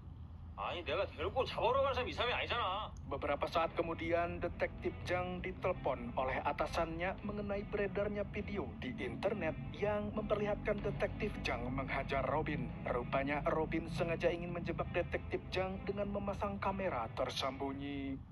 아니 내가 데리고 잡으러 간 사람이 이 사람이 아니잖아. Beberapa saat kemudian, detektif Jang ditelepon oleh atasannya mengenai beredarnya video di internet yang memperlihatkan detektif Jang menghajar Robin. Rupanya Robin sengaja ingin menjebak detektif Jang dengan memasang kamera tersembunyi.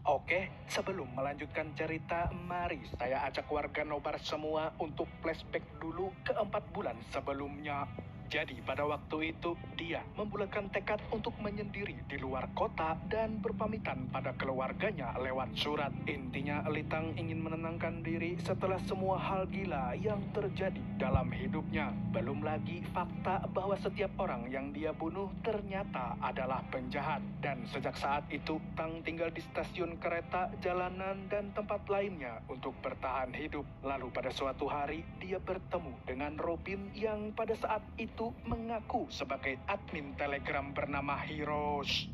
Oke, sebelum melanjutkan cerita, mari saya ajak warga Nobar semua untuk flashback dulu ke 4 bulan sebelumnya. Jadi pada waktu itu, dia membulatkan tekad untuk menyendiri di luar kota dan berpamitan pada keluarganya lewat surat. Intinya, Litang ingin menenangkan diri setelah semua hal gila yang terjadi dalam hidupnya. Belum lagi fakta bahwa setiap orang yang dia bunuh ternyata adalah penjahat. Dan sejak saat itu, Tang tinggal di stasiun kereta, jalanan, dan tempat lainnya untuk bertahan hidup. Lalu pada suatu hari, dia bertemu dengan Robin yang pada saat itu mengaku sebagai admin Telegram bernama Heroes.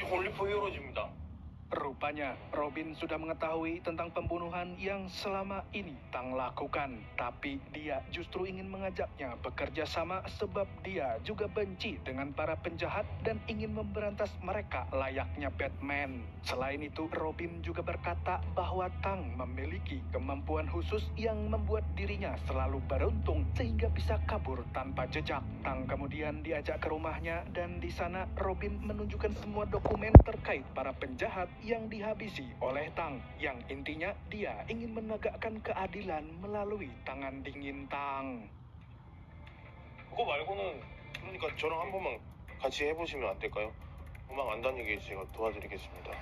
올리포 히어로즈입니다. Rupanya, Robin sudah mengetahui tentang pembunuhan yang selama ini Tang lakukan. Tapi dia justru ingin mengajaknya bekerja sama sebab dia juga benci dengan para penjahat dan ingin memberantas mereka layaknya Batman. Selain itu, Robin juga berkata bahwa Tang memiliki kemampuan khusus yang membuat dirinya selalu beruntung sehingga bisa kabur tanpa jejak. Tang kemudian diajak ke rumahnya dan di sana Robin menunjukkan semua dokumen terkait para penjahat yang dihabisi oleh Tang, yang intinya dia ingin menegakkan keadilan melalui tangan dingin Tang. 그거 말고는 그러니까 저랑 한 번만 같이 해보시면 안 될까요? 도망 안 다니게 제가 도와드리겠습니다.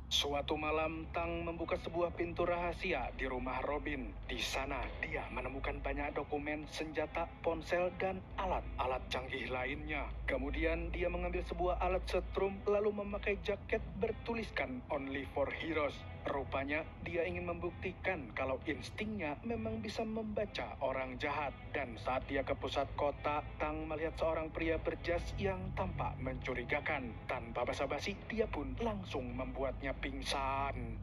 Suatu malam, Tang membuka sebuah pintu rahasia di rumah Robin. Di sana, dia menemukan banyak dokumen, senjata, ponsel, dan alat-alat canggih lainnya. Kemudian, dia mengambil sebuah alat setrum, lalu memakai jaket bertuliskan Only for Heroes. Rupanya, dia ingin membuktikan kalau instingnya memang bisa membaca orang jahat. Dan saat dia ke pusat kota, Tang melihat seorang pria berjas yang tampak mencurigakan. Tanpa basa-basi, dia pun langsung membuatnya pingsan.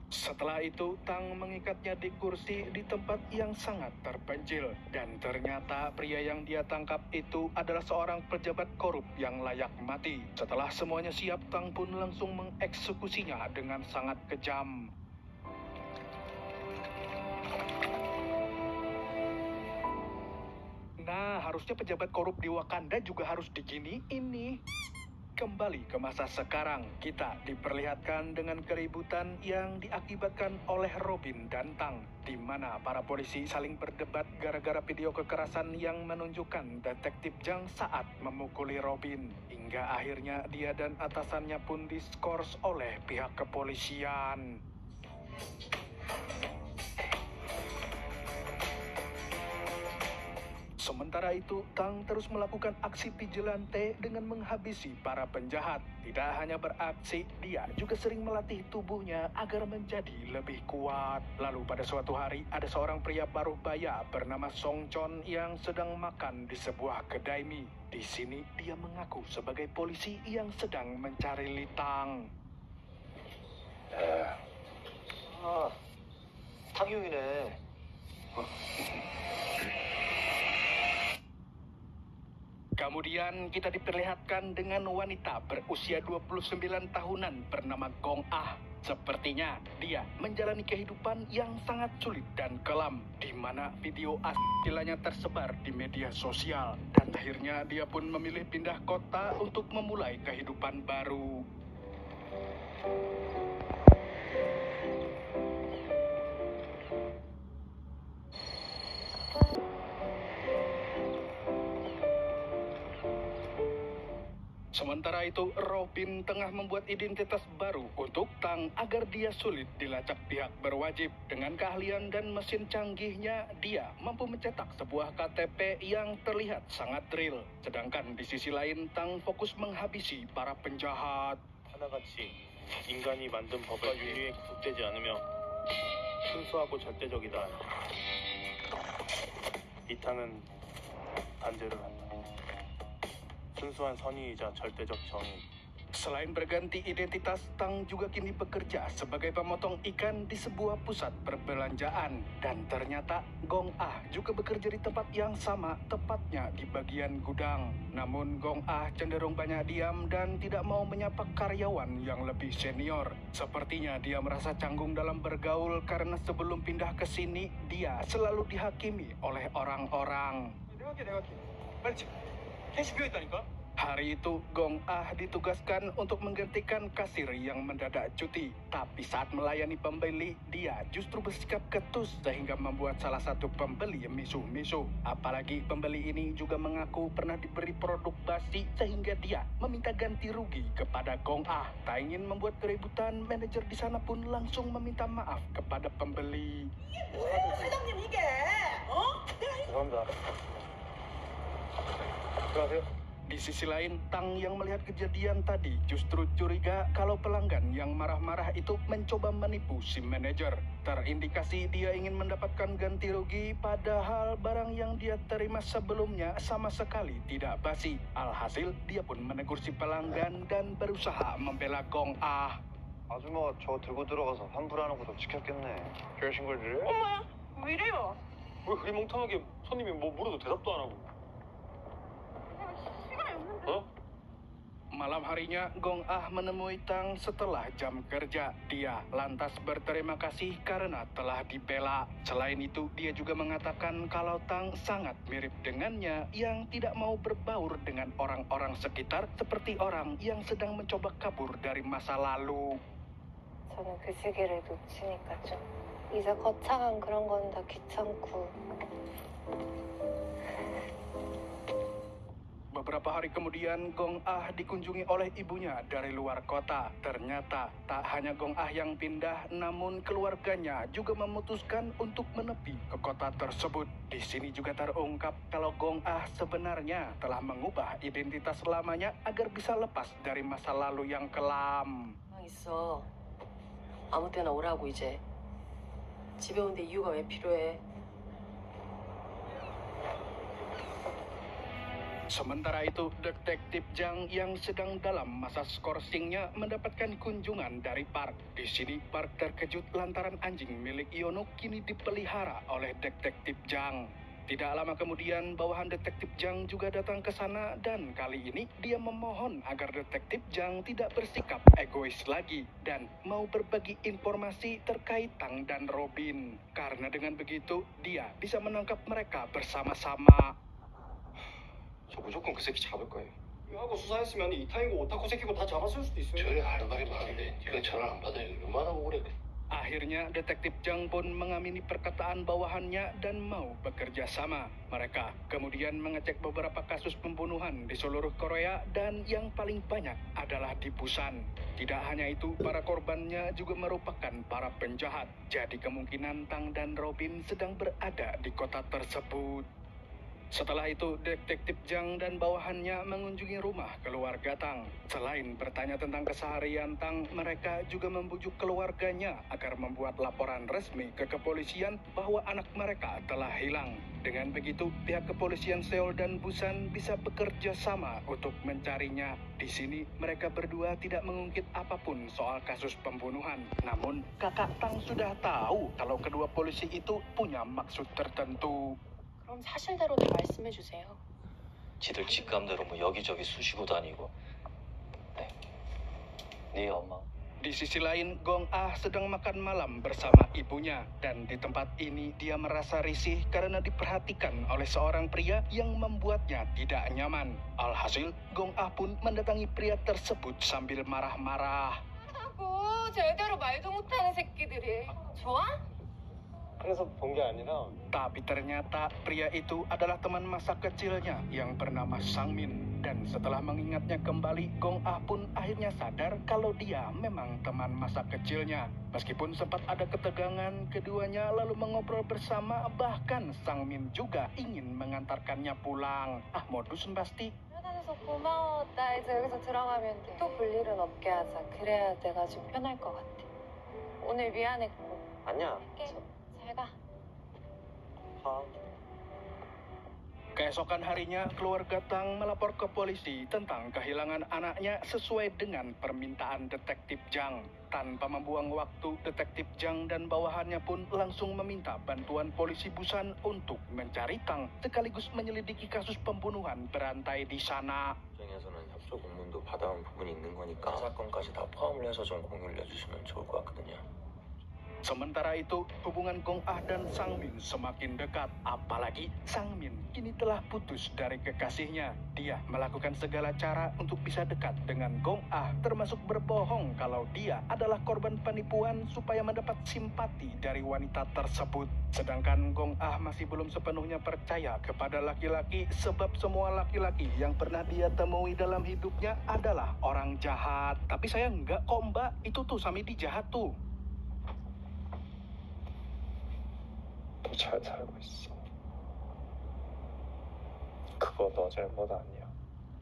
Setelah itu, Tang mengikatnya di kursi di tempat yang sangat terpencil. Dan ternyata pria yang dia tangkap itu adalah seorang pejabat korup yang layak mati. Setelah semuanya siap, Tang pun langsung mengeksekusinya dengan sangat kejam. Nah, harusnya pejabat korup di Wakanda juga harus diginiin nih. kembali ke masa sekarang. Kita diperlihatkan dengan keributan yang diakibatkan oleh Robin dan Tang, di mana para polisi saling berdebat gara-gara video kekerasan yang menunjukkan detektif Jang saat memukuli Robin. Hingga akhirnya dia dan atasannya pun diskors oleh pihak kepolisian. Sementara itu, Tang terus melakukan aksi vigilante dengan menghabisi para penjahat. Tidak hanya beraksi, dia juga sering melatih tubuhnya agar menjadi lebih kuat. Lalu pada suatu hari, ada seorang pria paruh baya bernama Song Chon yang sedang makan di sebuah kedai mie. Di sini, dia mengaku sebagai polisi yang sedang mencari Litang. 탁용이네. Kemudian kita diperlihatkan dengan wanita berusia 29 tahunan bernama Gong Ah. Sepertinya dia menjalani kehidupan yang sangat sulit dan kelam, di mana video asilanya tersebar di media sosial. Dan akhirnya dia pun memilih pindah kota untuk memulai kehidupan baru. Sementara itu, Robin tengah membuat identitas baru untuk Tang agar dia sulit dilacak pihak berwajib. Dengan keahlian dan mesin canggihnya, dia mampu mencetak sebuah KTP yang terlihat sangat real. Sedangkan di sisi lain, Tang fokus menghabisi para penjahat. 하나같이 인간이 만든 법과 윤리에 구속되지 않으며 순수하고 절대적이다. 이탕은 반대를 한다. 순수한 선의이자 절대적 정의. Selain berganti identitas, Tang juga kini bekerja sebagai pemotong ikan di sebuah pusat perbelanjaan. Dan ternyata Gong Ah juga bekerja di tempat yang sama, tepatnya di bagian gudang. Namun Gong Ah cenderung banyak diam dan tidak mau menyapa karyawan yang lebih senior. Sepertinya dia merasa canggung dalam bergaul karena sebelum pindah ke sini, dia selalu dihakimi oleh orang-orang. Hari itu, Gong Ah ditugaskan untuk menggantikan kasir yang mendadak cuti. Tapi saat melayani pembeli, dia justru bersikap ketus sehingga membuat salah satu pembeli misuh-misuh. Apalagi pembeli ini juga mengaku pernah diberi produk basi sehingga dia meminta ganti rugi kepada Gong Ah. Tak ingin membuat keributan, manajer di sana pun langsung meminta maaf kepada pembeli. Di sisi lain, Tang yang melihat kejadian tadi justru curiga kalau pelanggan yang marah-marah itu mencoba menipu si manajer. Terindikasi dia ingin mendapatkan ganti rugi padahal barang yang dia terima sebelumnya sama sekali tidak basi. Alhasil, dia pun menegur si pelanggan dan berusaha membela Gong Ah. 아줌마가 저거 들고 들어가서 환불하는 것도 지켰겠네. 그러신 걸 그래? 어머, 왜 이래요? 왜 흐리멍텅하게 손님이 뭐 물어도 대답도 안 하고. 시간이 없는데. Malam harinya, Gong Ah menemui Tang setelah jam kerja. Dia lantas berterima kasih karena telah dibela. Selain itu, dia juga mengatakan kalau Tang sangat mirip dengannya yang tidak mau berbaur dengan orang-orang sekitar seperti orang yang sedang mencoba kabur dari masa lalu. 저는 그 시기를 놓치니까 좀 이제 거창한 그런 건 다 귀찮고. Beberapa hari kemudian, Gong Ah dikunjungi oleh ibunya dari luar kota. Ternyata tak hanya Gong Ah yang pindah, namun keluarganya juga memutuskan untuk menepi ke kota tersebut. Di sini juga terungkap kalau Gong Ah sebenarnya telah mengubah identitas lamanya agar bisa lepas dari masa lalu yang kelam. 있어. 아무 때나 오라고 이제. 집에 오는데 이유가 왜 필요해? Sementara itu, detektif Jang yang sedang dalam masa skorsingnya mendapatkan kunjungan dari Park. Di sini, Park terkejut lantaran anjing milik Yeonuk kini dipelihara oleh detektif Jang. Tidak lama kemudian, bawahan detektif Jang juga datang ke sana dan kali ini dia memohon agar detektif Jang tidak bersikap egois lagi dan mau berbagi informasi terkait Tang dan Robin. Karena dengan begitu, dia bisa menangkap mereka bersama-sama. 저 무조건 그 새끼 잡을 거예요. 하고 수사했으면 이타이고 오타쿠 새끼고 다 잡았을 수도 있어요. 저희 할 말이 많은데 네가 전화 안 받아요. 얼마나 오래. Akhirnya detektif Jang pun mengamini perkataan bawahannya dan mau bekerja sama. Mereka kemudian mengecek beberapa kasus pembunuhan di seluruh Korea dan yang paling banyak adalah di Busan. Tidak hanya itu, para korbannya juga merupakan para penjahat. Jadi kemungkinan Tang dan Robin sedang berada di kota tersebut. Setelah itu, detektif Jang dan bawahannya mengunjungi rumah keluarga Tang. Selain bertanya tentang keseharian Tang, mereka juga membujuk keluarganya agar membuat laporan resmi ke kepolisian bahwa anak mereka telah hilang. Dengan begitu, pihak kepolisian Seoul dan Busan bisa bekerja sama untuk mencarinya. Di sini, mereka berdua tidak mengungkit apapun soal kasus pembunuhan. Namun, kakak Tang sudah tahu kalau kedua polisi itu punya maksud tertentu. 그럼 사실대로 다 말씀해 주세요. 지들 직감대로 뭐 여기저기 쑤시고 다니고. 네 엄마. Di sisi lain, Gong Ah sedang makan malam bersama ibunya. Dan di tempat ini dia merasa risih karena diperhatikan oleh seorang pria yang membuatnya tidak nyaman. Alhasil, Gong Ah pun mendatangi pria tersebut sambil marah-marah. 하고 제대로 말도 못하는 새끼들이. 좋아? 그래서 본 게 아니라. Tapi ternyata pria itu adalah teman masa kecilnya yang bernama Sang Min. Dan setelah mengingatnya kembali, Gong Ah pun akhirnya sadar kalau dia memang teman masa kecilnya. Meskipun sempat ada ketegangan, keduanya lalu mengobrol bersama, bahkan Sang Min juga ingin mengantarkannya pulang. Ah, modus pasti. 편안해서 고마워. 나 이제 여기서 들어가면 돼. 또 볼 일은 없게 하자. 그래야 내가 좀 편할 것 같아. 오늘 미안했고. 아니야. 잘 가. Keesokan harinya, keluarga Tang melapor ke polisi tentang kehilangan anaknya sesuai dengan permintaan detektif Jang. Tanpa membuang waktu, detektif Jang dan bawahannya pun langsung meminta bantuan polisi Busan untuk mencari Tang, sekaligus menyelidiki kasus pembunuhan berantai di sana. 입장에서는 협조 공문도 받아온 부분이 있는 거니까 사건까지 다 포함을 해서 좀 공유를 해주시면 좋을 것 같거든요. Sementara itu, hubungan Gong Ah dan Sang Min semakin dekat. Apalagi Sang Min kini telah putus dari kekasihnya. Dia melakukan segala cara untuk bisa dekat dengan Gong Ah, termasuk berbohong kalau dia adalah korban penipuan supaya mendapat simpati dari wanita tersebut. Sedangkan Gong Ah masih belum sepenuhnya percaya kepada laki-laki, sebab semua laki-laki yang pernah dia temui dalam hidupnya adalah orang jahat. Tapi saya enggak kok, Mbak. Itu tuh Samidi jahat tuh. 잘 살고 있어. 그거 너 잘못 아니야.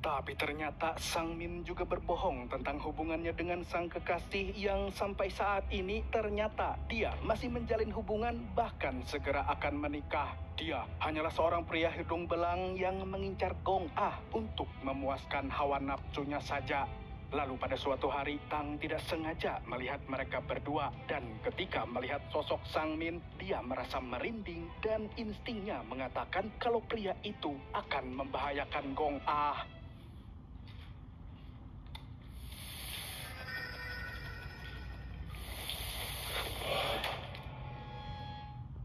Tapi ternyata Sang Min juga berbohong tentang hubungannya dengan sang kekasih yang sampai saat ini ternyata dia masih menjalin hubungan, bahkan segera akan menikah. Dia hanyalah seorang pria hidung belang yang mengincar Gong Ah untuk memuaskan hawa nafsunya saja. Lalu pada suatu hari, Tang tidak sengaja melihat mereka berdua. Dan ketika melihat sosok Sang Min, dia merasa merinding dan instingnya mengatakan kalau pria itu akan membahayakan Gong Ah.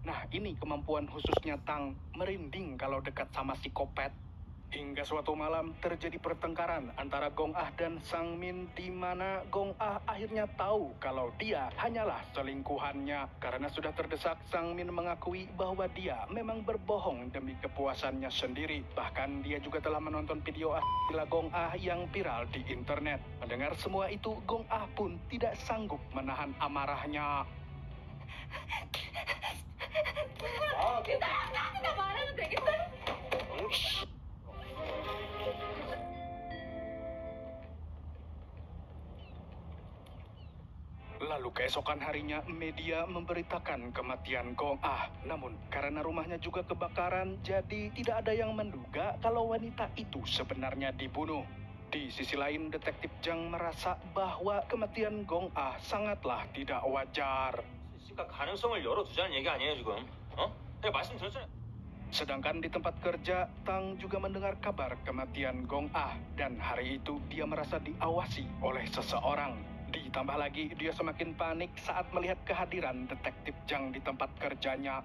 Nah, ini kemampuan khususnya Tang, merinding kalau dekat sama psikopat. Hingga suatu malam terjadi pertengkaran antara Gong Ah dan Sang Min, di mana Gong Ah akhirnya tahu kalau dia hanyalah selingkuhannya. Karena sudah terdesak, Sang Min mengakui bahwa dia memang berbohong demi kepuasannya sendiri. Bahkan dia juga telah menonton video gila Gong Ah yang viral di internet. Mendengar semua itu, Gong Ah pun tidak sanggup menahan amarahnya. kita 말하면 되겠어? Lalu keesokan harinya, media memberitakan kematian Gong Ah. Namun, karena rumahnya juga kebakaran, jadi tidak ada yang menduga kalau wanita itu sebenarnya dibunuh. Di sisi lain, detektif Jang merasa bahwa kematian Gong Ah sangatlah tidak wajar. 그러니까 가능성을 열어두자는 얘기 아니에요 지금? 내가 말씀드렸잖아요. Sedangkan di tempat kerja, Tang juga mendengar kabar kematian Gong Ah. Dan hari itu dia merasa diawasi oleh seseorang. Ditambah lagi, dia semakin panik saat melihat kehadiran detektif Jang di tempat kerjanya.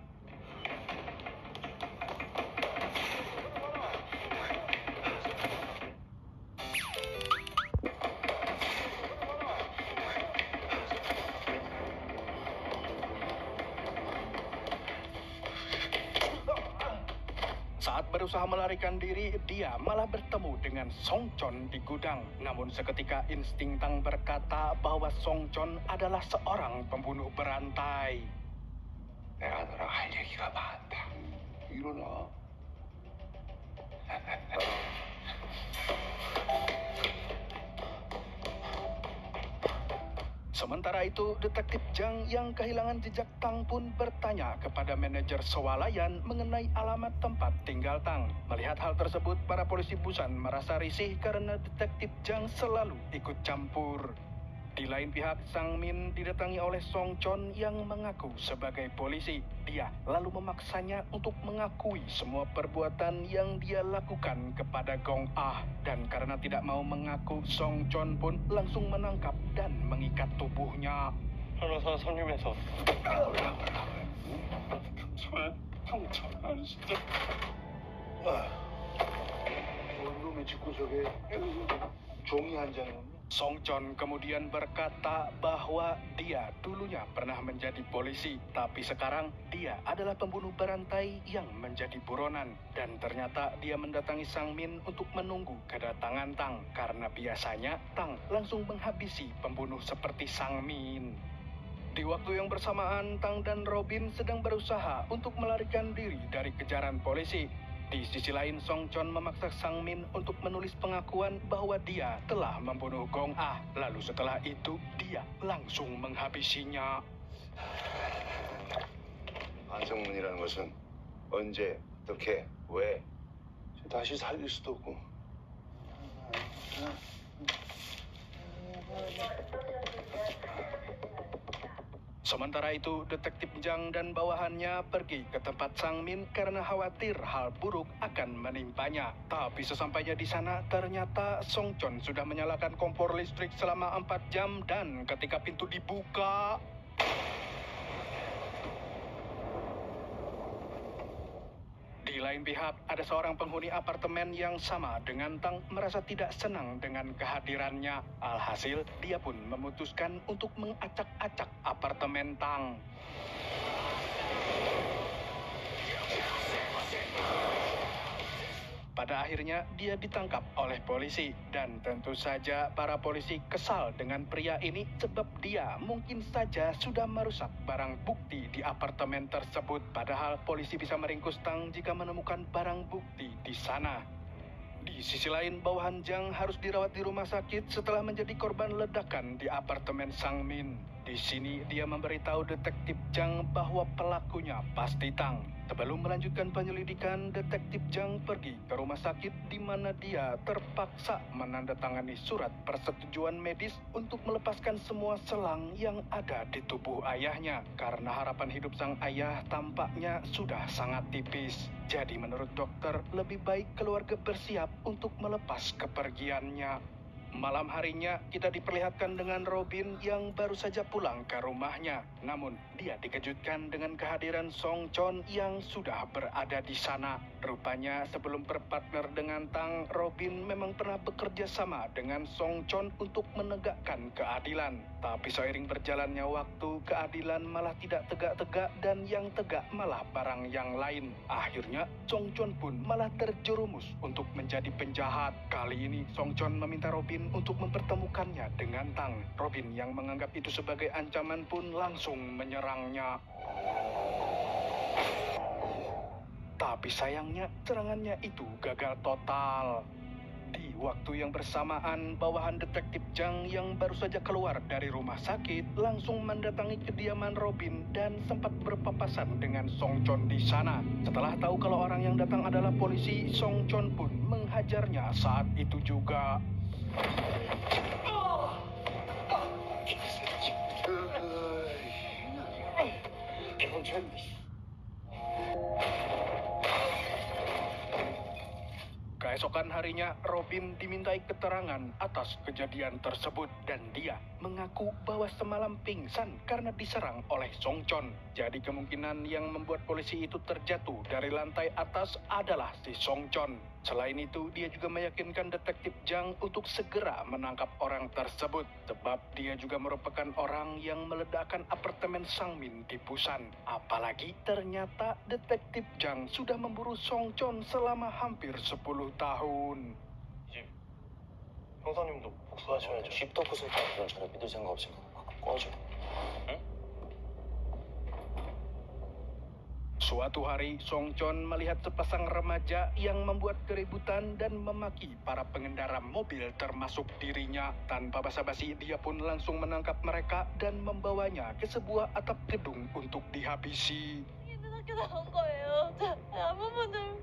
saat berusaha melarikan diri, dia malah bertemu dengan Song Chon di gudang. Namun seketika insting Tang berkata bahwa Song Chon adalah seorang pembunuh berantai. 내가 너랑 할 얘기가 많다. 일어나. Sementara itu, detektif Jang yang kehilangan jejak Tang pun bertanya kepada manajer swalayan mengenai alamat tempat tinggal Tang. Melihat hal tersebut, para polisi Busan merasa risih karena detektif Jang selalu ikut campur. Di lain pihak, Sang Min didatangi oleh Song Chon yang mengaku sebagai polisi. Dia lalu memaksanya untuk mengakui semua perbuatan yang dia lakukan kepada Gong Ah. Dan karena tidak mau mengaku, Song Chon pun langsung menangkap dan mengikat tubuhnya. 변호사 선임해서 놈의 집구석에 종이 한 장이었냐? Song Chon kemudian berkata bahwa dia dulunya pernah menjadi polisi, tapi sekarang dia adalah pembunuh berantai yang menjadi buronan. Dan ternyata dia mendatangi Sang Min untuk menunggu kedatangan Tang, karena biasanya Tang langsung menghabisi pembunuh seperti Sang Min. Di waktu yang bersamaan, Tang dan Robin sedang berusaha untuk melarikan diri dari kejaran polisi. Di sisi lain, Song Chon memaksa Sang Min untuk menulis pengakuan bahwa dia telah membunuh Gong Ah. Lalu setelah itu, dia langsung menghabisinya. 안성문이라는 것은 언제, 어떻게, 왜 다시 살릴 수도 없고. Sementara itu, detektif Jang dan bawahannya pergi ke tempat Sang Min karena khawatir hal buruk akan menimpanya. Tapi sesampainya di sana, ternyata Song Chon sudah menyalakan kompor listrik selama 4 jam dan ketika pintu dibuka, di lain pihak, ada seorang penghuni apartemen yang sama dengan Tang merasa tidak senang dengan kehadirannya. Alhasil, dia pun memutuskan untuk mengacak-acak apartemen Tang. Pada akhirnya, dia ditangkap oleh polisi. Dan tentu saja para polisi kesal dengan pria ini sebab dia mungkin saja sudah merusak barang bukti di apartemen tersebut. Padahal polisi bisa meringkus Tang jika menemukan barang bukti di sana. Di sisi lain, bawahan Jang harus dirawat di rumah sakit setelah menjadi korban ledakan di apartemen Sang Min. Di sini, dia memberitahu detektif Jang bahwa pelakunya pasti Tang. Sebelum melanjutkan penyelidikan, detektif Jang pergi ke rumah sakit di mana dia terpaksa menandatangani surat persetujuan medis untuk melepaskan semua selang yang ada di tubuh ayahnya. Karena harapan hidup sang ayah tampaknya sudah sangat tipis. Jadi menurut dokter, lebih baik keluarga bersiap untuk melepas kepergiannya. Malam harinya, kita diperlihatkan dengan Robin yang baru saja pulang ke rumahnya. Namun, dia dikejutkan dengan kehadiran Song Chon yang sudah berada di sana. Rupanya, sebelum berpartner dengan Tang, Robin memang pernah bekerja sama dengan Song Chon untuk menegakkan keadilan. Tapi seiring berjalannya waktu, keadilan malah tidak tegak-tegak dan yang tegak malah barang yang lain. Akhirnya, Song Chon pun malah terjerumus untuk menjadi penjahat. Kali ini, Song Chon meminta Robin untuk mempertemukannya dengan Tang. Robin yang menganggap itu sebagai ancaman pun langsung menyerangnya. Tapi sayangnya serangannya itu gagal total. Di waktu yang bersamaan, bawahan detektif Jang yang baru saja keluar dari rumah sakit langsung mendatangi kediaman Robin dan sempat berpapasan dengan Song Chon di sana. Setelah tahu kalau orang yang datang adalah polisi, Song Chon pun menghajarnya saat itu juga. Keesokan harinya, Robin dimintai keterangan atas kejadian tersebut dan dia mengaku bahwa semalam pingsan karena diserang oleh Song Chon. Jadi kemungkinan yang membuat polisi itu terjatuh dari lantai atas adalah si Song Chon. Selain itu, dia juga meyakinkan detektif Jang untuk segera menangkap orang tersebut. Sebab dia juga merupakan orang yang meledakkan apartemen Sang Min di Busan. Apalagi ternyata detektif Jang sudah memburu Song Chon selama hampir 10 tahun. 형사님도 복수하셔야죠. 씹덕후 새끼들은 저를 믿을 생각 없으면 꺼져. 응? Suatu hari, Song Chon melihat sepasang remaja yang membuat keributan dan memaki para pengendara mobil termasuk dirinya. Tanpa basa-basi, dia pun langsung menangkap mereka dan membawanya ke sebuah atap gedung untuk dihabisi. 학교 나온 거예요. 한 번만 좀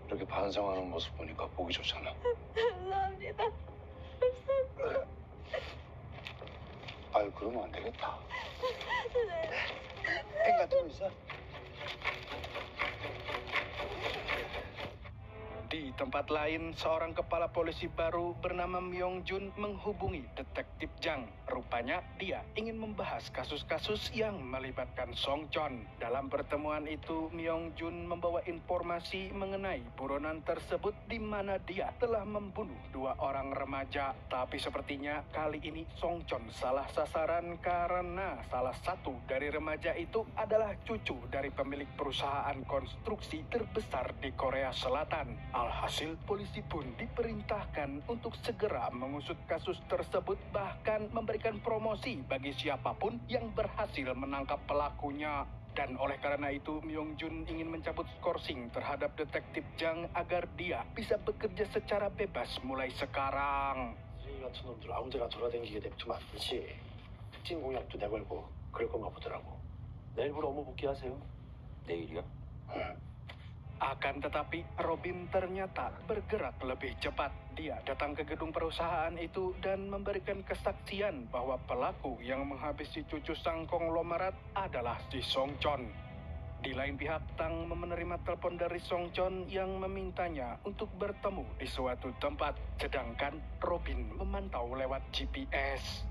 이렇게 반성하는 모습 보니까 보기 좋잖아. 감사합니다. 아유, 그러면 안 되겠다. 행 같은 거 있어? Di tempat lain, seorang kepala polisi baru bernama Myong Jun menghubungi detektif Jang. Rupanya dia ingin membahas kasus-kasus yang melibatkan Song Chon. Dalam pertemuan itu, Myong Jun membawa informasi mengenai buronan tersebut di mana dia telah membunuh 2 orang remaja. Tapi sepertinya kali ini Song Chon salah sasaran karena salah satu dari remaja itu adalah cucu dari pemilik perusahaan konstruksi terbesar di Korea Selatan. Alhasil, polisi pun diperintahkan untuk segera mengusut kasus tersebut, bahkan memberikan promosi bagi siapapun yang berhasil menangkap pelakunya. Dan oleh karena itu, Myong Jun ingin mencabut skorsing terhadap detektif Jang agar dia bisa bekerja secara bebas mulai sekarang. 쓰레기 같은 놈들 아무 데나 돌아다니게 냅두면 안 되지. 특징 공약도 내걸고 그럴 건가 보더라고. 내일부로 업무 복귀하세요. 내일이요? Akan tetapi, Robin ternyata bergerak lebih cepat. Dia datang ke gedung perusahaan itu dan memberikan kesaksian bahwa pelaku yang menghabisi cucu sang konglomerat adalah si Song Chon. Di lain pihak, Tang menerima telepon dari Song Chon yang memintanya untuk bertemu di suatu tempat, sedangkan Robin memantau lewat GPS.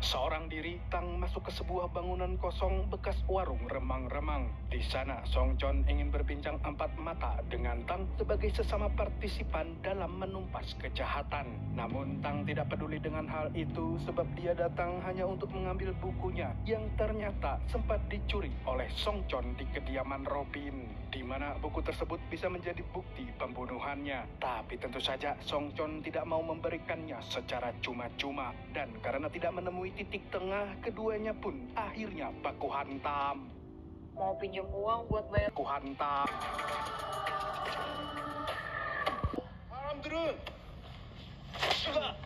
Seorang diri, Tang masuk ke sebuah bangunan kosong bekas warung remang-remang. Di sana, Song Chon ingin berbincang 4 mata dengan Tang sebagai sesama partisipan dalam menumpas kejahatan. Namun, Tang tidak peduli dengan hal itu sebab dia datang hanya untuk mengambil bukunya yang ternyata sempat dicuri oleh Song Chon di kediaman Robin, di mana buku tersebut bisa menjadi bukti pembunuhannya. Tapi tentu saja Song Chon tidak mau memberikannya secara cuma-cuma, dan karena tidak menemui titik tengah, keduanya pun akhirnya baku hantam. Mau pinjam uang buat bayar. Baku hantam. 사람들은 수가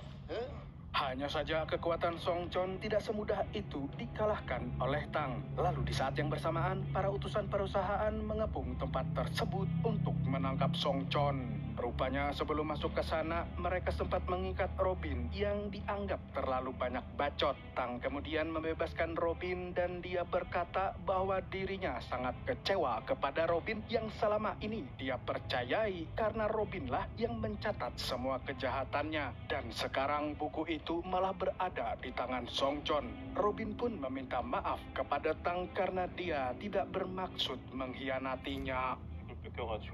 Hanya saja kekuatan Song Chon tidak semudah itu dikalahkan oleh Tang. Lalu di saat yang bersamaan, para utusan perusahaan mengepung tempat tersebut untuk menangkap Song Chon. Rupanya sebelum masuk ke sana, mereka sempat mengikat Robin yang dianggap terlalu banyak bacot. Tang kemudian membebaskan Robin dan dia berkata bahwa dirinya sangat kecewa kepada Robin yang selama ini dia percayai karena Robinlah yang mencatat semua kejahatannya. Dan sekarang buku itu malah berada di tangan Song Chon. Robin pun meminta maaf kepada Tang karena dia tidak bermaksud mengkhianatinya. 뺏겨가지고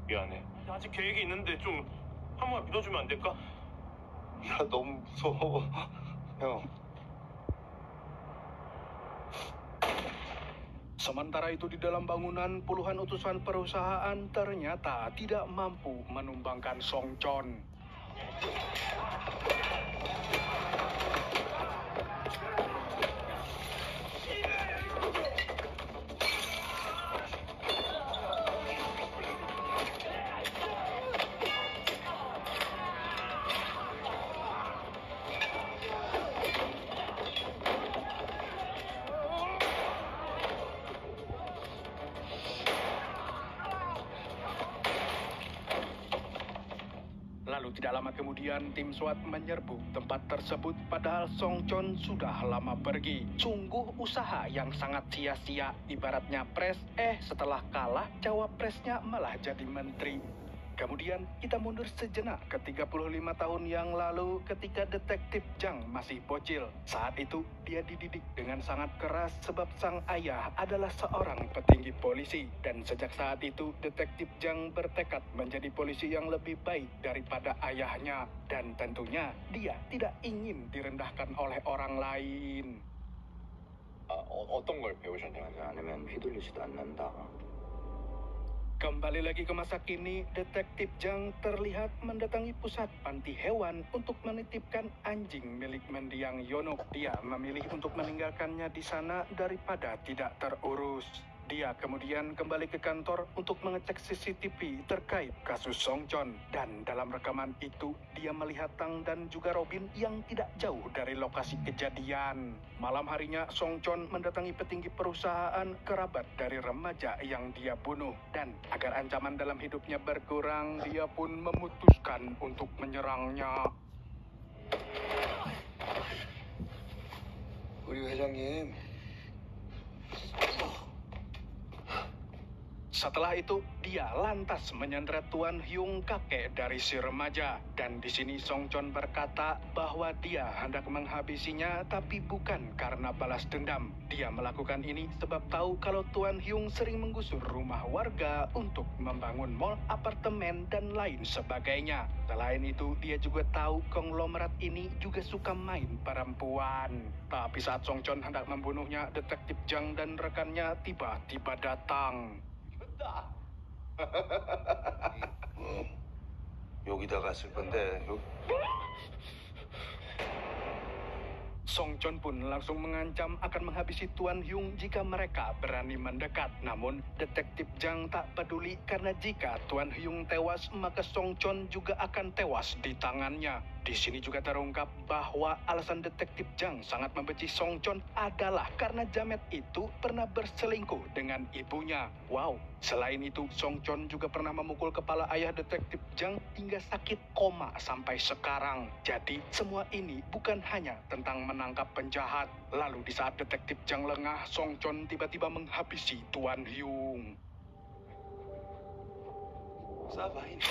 미안해. 아직 계획이 있는데 좀 한 번만 믿어주면 안 될까? 야, 너무 무서워. 형. Sementara itu di dalam bangunan, puluhan utusan perusahaan ternyata tidak mampu menumbangkan Song Chon. Lalu tidak lama kemudian tim SWAT menyerbu tempat tersebut padahal Song Chon sudah lama pergi. Sungguh usaha yang sangat sia-sia, ibaratnya pres, setelah kalah cawapresnya malah jadi menteri. Kemudian kita mundur sejenak ke 35 tahun yang lalu ketika detektif Jang masih bocil. Saat itu dia dididik dengan sangat keras sebab sang ayah adalah seorang petinggi polisi. Dan sejak saat itu detektif Jang bertekad menjadi polisi yang lebih baik daripada ayahnya. Dan tentunya dia tidak ingin direndahkan oleh orang lain. 어떤 걸 배우셨냐고. 않으면 휘둘리지도 않는다. Kembali lagi ke masa kini, detektif Jang terlihat mendatangi pusat panti hewan untuk menitipkan anjing milik mendiang Yono. Dia memilih untuk meninggalkannya di sana daripada tidak terurus. Dia kemudian kembali ke kantor untuk mengecek CCTV terkait kasus Song Chon. Dan dalam rekaman itu, dia melihat Tang dan juga Robin yang tidak jauh dari lokasi kejadian. Malam harinya, Song Chon mendatangi petinggi perusahaan kerabat dari remaja yang dia bunuh. Dan agar ancaman dalam hidupnya berkurang, dia pun memutuskan untuk menyerangnya. 우리 회장님. Setelah itu, dia lantas menyandera Tuan Hyung, kakek dari si remaja. Dan di sini Song Chon berkata bahwa dia hendak menghabisinya tapi bukan karena balas dendam. Dia melakukan ini sebab tahu kalau Tuan Hyung sering menggusur rumah warga untuk membangun mall, apartemen, dan lain sebagainya. Selain itu, dia juga tahu konglomerat ini juga suka main perempuan. Tapi saat Song Chon hendak membunuhnya, detektif Jang dan rekannya tiba-tiba datang. 여기다가 쓸 건데. Song Chon pun langsung mengancam akan menghabisi Tuan Hyung jika mereka berani mendekat. Namun, detektif Jang tak peduli karena jika Tuan Hyung tewas, maka Song Chon juga akan tewas di tangannya. Di sini juga terungkap bahwa alasan detektif Jang sangat membenci Song Chon adalah karena jamet itu pernah berselingkuh dengan ibunya. Wow, selain itu Song Chon juga pernah memukul kepala ayah detektif Jang hingga sakit koma sampai sekarang. Jadi semua ini bukan hanya tentang menangkap penjahat. Lalu di saat detektif Jang lengah, Song Chon tiba-tiba menghabisi Tuan Hyung. 사바인.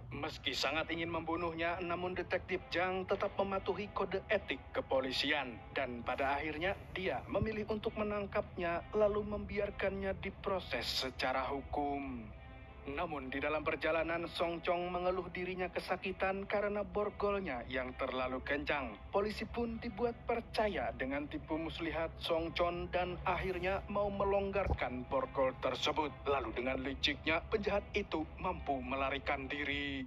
Meski sangat ingin membunuhnya, namun detektif Jang tetap mematuhi kode etik kepolisian. Dan pada akhirnya, dia memilih untuk menangkapnya lalu membiarkannya diproses secara hukum. Namun di dalam perjalanan, Song Chon mengeluh dirinya kesakitan karena borgolnya yang terlalu kencang. Polisi pun dibuat percaya dengan tipu muslihat Song Chon dan akhirnya mau melonggarkan borgol tersebut. Lalu dengan liciknya, penjahat itu mampu melarikan diri.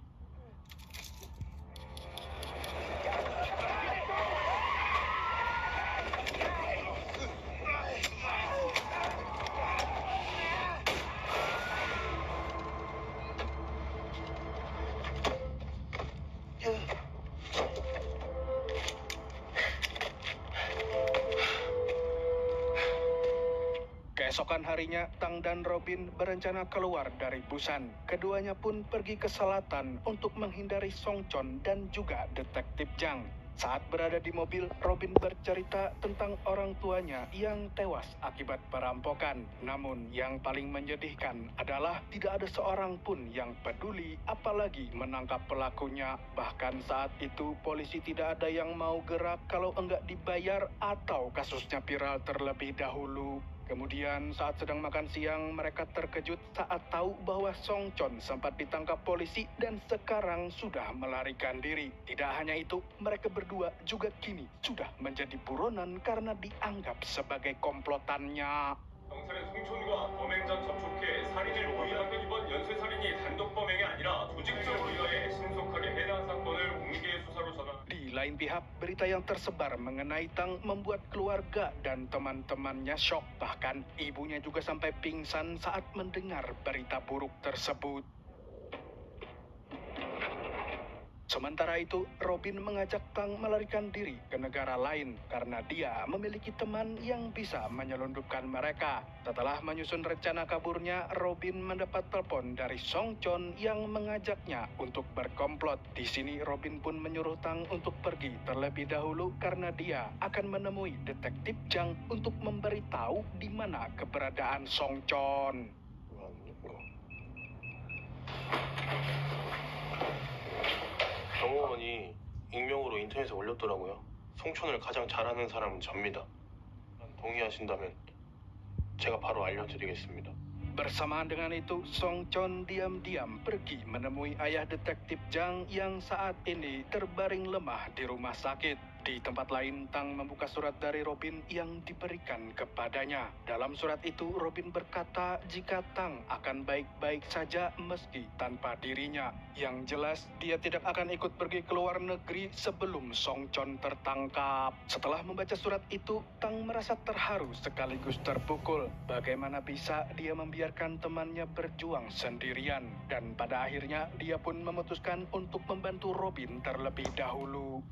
Keesokan harinya, Tang dan Robin berencana keluar dari Busan. Keduanya pun pergi ke selatan untuk menghindari Song Chon dan juga detektif Jang. Saat berada di mobil, Robin bercerita tentang orang tuanya yang tewas akibat perampokan. Namun yang paling menyedihkan adalah tidak ada seorang pun yang peduli apalagi menangkap pelakunya. Bahkan saat itu polisi tidak ada yang mau gerak kalau enggak dibayar atau kasusnya viral terlebih dahulu. Kemudian saat sedang makan siang, mereka terkejut saat tahu bahwa Song Chon sempat ditangkap polisi dan sekarang sudah melarikan diri. Tidak hanya itu, mereka berdua juga kini sudah menjadi buronan karena dianggap sebagai komplotannya. 경찰은 송촌과 범행 전 접촉해 살인을 모의하는 이번 연쇄살인이 단독 범행이 아니라 조직적으로 위하여 신속하게 해당 사건을 공개 수사로 전환. Di lain pihak, berita yang tersebar mengenai Tang membuat keluarga dan teman-temannya syok. Bahkan ibunya juga sampai pingsan saat mendengar berita buruk tersebut. Sementara itu, Robin mengajak Tang melarikan diri ke negara lain karena dia memiliki teman yang bisa menyelundupkan mereka. Setelah menyusun rencana kaburnya, Robin mendapat telepon dari Song Chon yang mengajaknya untuk berkomplot. Di sini Robin pun menyuruh Tang untuk pergi terlebih dahulu karena dia akan menemui detektif Jang untuk memberitahu di mana keberadaan Song Chon. 경호원이 익명으로 인터넷에 올렸더라고요. 송촌을 가장 잘하는 사람은 접니다. 동의하신다면 제가 바로 알려드리겠습니다. Bersamaan dengan itu, Song Chon diam-diam pergi menemui ayah detektif Jang yang saat ini terbaring lemah di rumah sakit. Di tempat lain, Tang membuka surat dari Robin yang diberikan kepadanya. Dalam surat itu, Robin berkata jika Tang akan baik-baik saja meski tanpa dirinya. Yang jelas, dia tidak akan ikut pergi ke luar negeri sebelum Song Chon tertangkap. Setelah membaca surat itu, Tang merasa terharu sekaligus terpukul. Bagaimana bisa dia membiarkan temannya berjuang sendirian? Dan pada akhirnya, dia pun memutuskan untuk membantu Robin terlebih dahulu.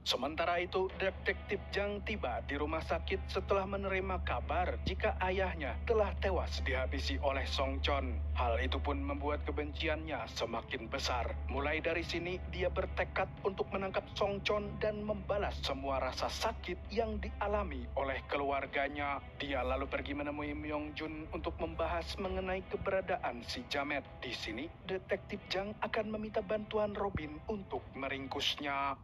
Sementara itu, detektif Jang tiba di rumah sakit setelah menerima kabar jika ayahnya telah tewas dihabisi oleh Song Chon. Hal itu pun membuat kebenciannya semakin besar. Mulai dari sini, dia bertekad untuk menangkap Song Chon dan membalas semua rasa sakit yang dialami oleh keluarganya. Dia lalu pergi menemui Myung Jun untuk membahas mengenai keberadaan si Jamet. Di sini, detektif Jang akan meminta bantuan Robin untuk meringkusnya.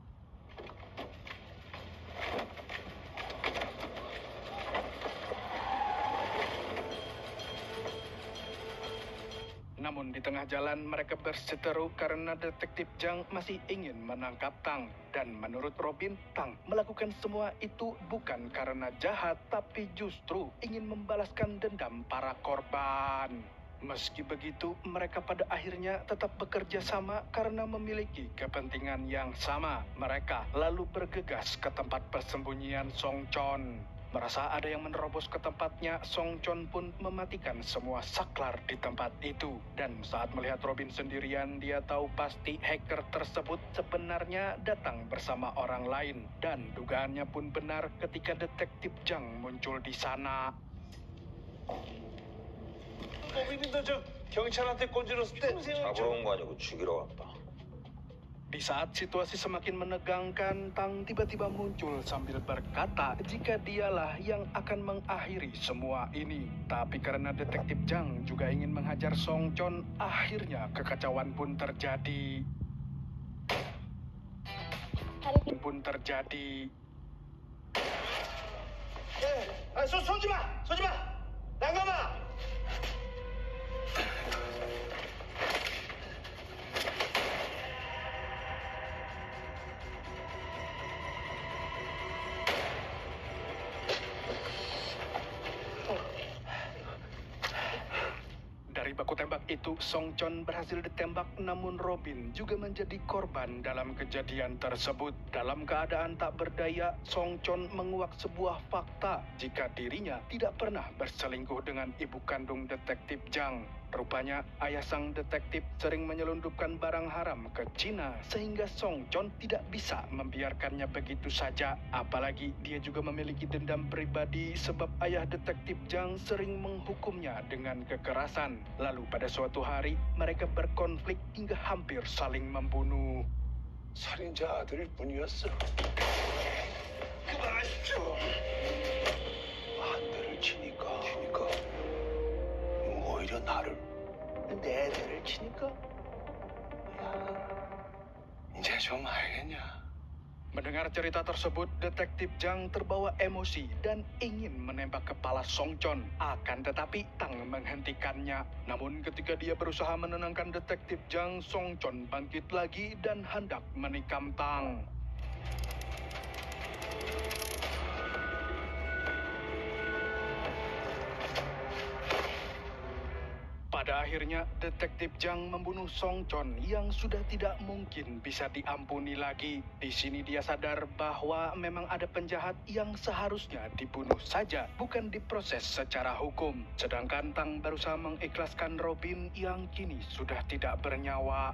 Namun di tengah jalan mereka berseteru karena detektif Jang masih ingin menangkap Tang. Dan menurut Robin, Tang melakukan semua itu bukan karena jahat, tapi justru ingin membalaskan dendam para korban. Meski begitu, mereka pada akhirnya tetap bekerja sama karena memiliki kepentingan yang sama. Mereka lalu bergegas ke tempat persembunyian Song Chon. Merasa ada yang menerobos ke tempatnya, Song Chon pun mematikan semua saklar di tempat itu. Dan saat melihat Robin sendirian, dia tahu pasti hacker tersebut sebenarnya datang bersama orang lain. Dan dugaannya pun benar ketika detektif Jang muncul di sana. 범인인데 저 경찰한테 꼰질렀을 때 잡으러 온 거 아니고 죽이러 왔다. Di saat situasi semakin menegangkan, Tang tiba-tiba muncul sambil berkata jika dialah yang akan mengakhiri semua ini. Tapi karena detektif Jang juga ingin menghajar Song Chon, akhirnya kekacauan pun terjadi. 쏘지 마! 쏘지 마! 나가마! Dari baku tembak itu, Song Chon berhasil ditembak, namun Robin juga menjadi korban dalam kejadian tersebut. Dalam keadaan tak berdaya, Song Chon menguak sebuah fakta jika dirinya tidak pernah berselingkuh dengan ibu kandung detektif Jang. Rupanya, ayah sang detektif sering menyelundupkan barang haram ke Cina sehingga Song Chon tidak bisa membiarkannya begitu saja. Apalagi dia juga memiliki dendam pribadi sebab ayah detektif Jang sering menghukumnya dengan kekerasan. Lalu pada suatu hari, mereka berkonflik hingga hampir saling membunuh. 살인자 아들일 뿐이었어. 그만하십시오. 한 대를 치니까 오히려 나를 내 대를 치니까 이제 좀 알겠냐? Mendengar cerita tersebut, detektif Jang terbawa emosi dan ingin menembak kepala Song Chon. Akan tetapi Tang menghentikannya. Namun ketika dia berusaha menenangkan detektif Jang, Song Chon bangkit lagi dan hendak menikam Tang. Pada akhirnya, Detektif Jang membunuh Song Chon yang sudah tidak mungkin bisa diampuni lagi. Di sini dia sadar bahwa memang ada penjahat yang seharusnya dibunuh saja, bukan diproses secara hukum. Sedangkan Tang berusaha mengikhlaskan Robin yang kini sudah tidak bernyawa.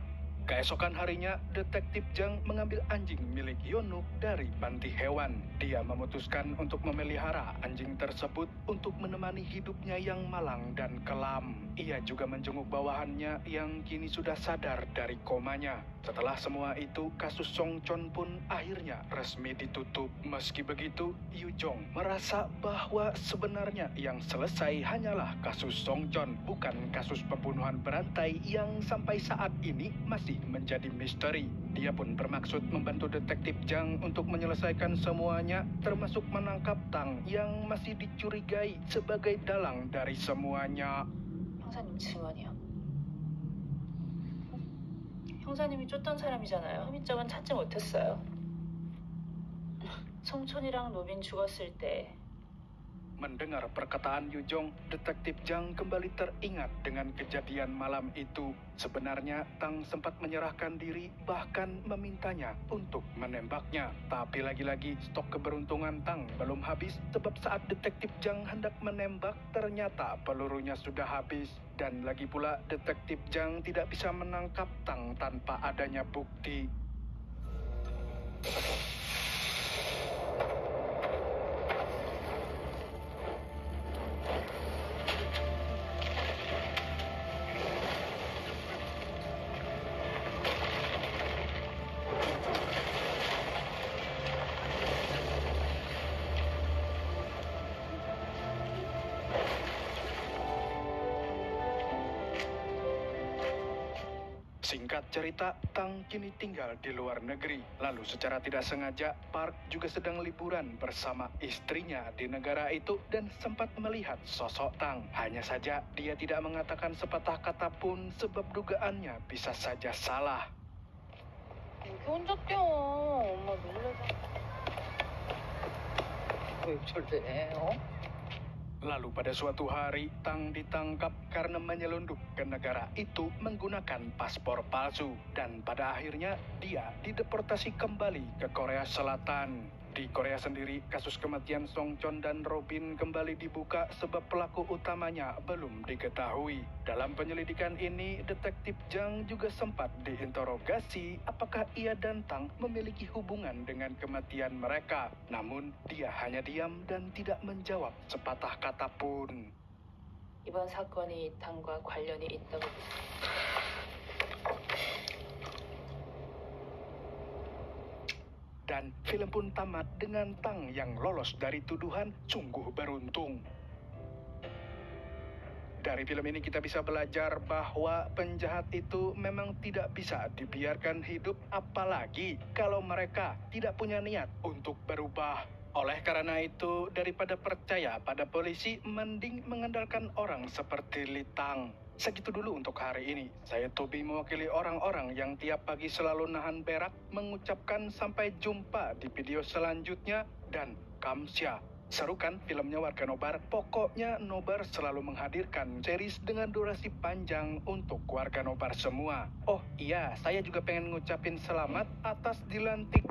Keesokan harinya, Detektif Jang mengambil anjing milik Yonuk dari panti hewan. Dia memutuskan untuk memelihara anjing tersebut untuk menemani hidupnya yang malang dan kelam. Ia juga menjenguk bawahannya yang kini sudah sadar dari komanya. Setelah semua itu, kasus Song Chon pun akhirnya resmi ditutup. Meski begitu, Yu Jong merasa bahwa sebenarnya yang selesai hanyalah kasus Song Chon, bukan kasus pembunuhan berantai yang sampai saat ini masih menjadi misteri. Dia pun bermaksud membantu Detektif Jang untuk menyelesaikan semuanya, termasuk menangkap Tang yang masih dicurigai sebagai dalang dari semuanya. 형사님 증언이요. 형사님이 쫓던 사람이잖아요. 혐의점은 찾지 못했어요. 송촌이랑 로빈 죽었을 때 Mendengar perkataan Yu Jong, Detektif Jang kembali teringat dengan kejadian malam itu. Sebenarnya Tang sempat menyerahkan diri, bahkan memintanya untuk menembaknya. Tapi lagi-lagi stok keberuntungan Tang belum habis, sebab saat Detektif Jang hendak menembak, ternyata pelurunya sudah habis. Dan lagi pula Detektif Jang tidak bisa menangkap Tang tanpa adanya bukti. Singkat cerita, Tang kini tinggal di luar negeri. Lalu secara tidak sengaja, Park juga sedang liburan bersama istrinya di negara itu dan sempat melihat sosok Tang. Hanya saja, dia tidak mengatakan sepatah kata pun sebab dugaannya bisa saja salah. 여기 혼자 뛰어. 엄마 놀래서. 왜 저래? Lalu pada suatu hari, Tang ditangkap karena menyelundup ke negara itu menggunakan paspor palsu. Dan pada akhirnya, dia dideportasi kembali ke Korea Selatan. Di Korea sendiri, kasus kematian Song Chon dan Robin kembali dibuka sebab pelaku utamanya belum diketahui. Dalam penyelidikan ini, Detektif Jang juga sempat diinterogasi apakah ia dan Tang memiliki hubungan dengan kematian mereka. Namun, dia hanya diam dan tidak menjawab sepatah kata pun. 이번 사건이 당과 관련이 있다고 Dan film pun tamat dengan Tang yang lolos dari tuduhan. Sungguh beruntung. Dari film ini kita bisa belajar bahwa penjahat itu memang tidak bisa dibiarkan hidup, apalagi kalau mereka tidak punya niat untuk berubah. Oleh karena itu, daripada percaya pada polisi, mending mengandalkan orang seperti Li Tang. Segitu dulu untuk hari ini. Saya Tobi mewakili orang-orang yang tiap pagi selalu nahan berak, mengucapkan sampai jumpa di video selanjutnya, dan kamsia. Seru kan filmnya warga Nobar? Pokoknya Nobar selalu menghadirkan series dengan durasi panjang untuk warga Nobar semua. Oh iya, saya juga pengen ngucapin selamat atas dilantik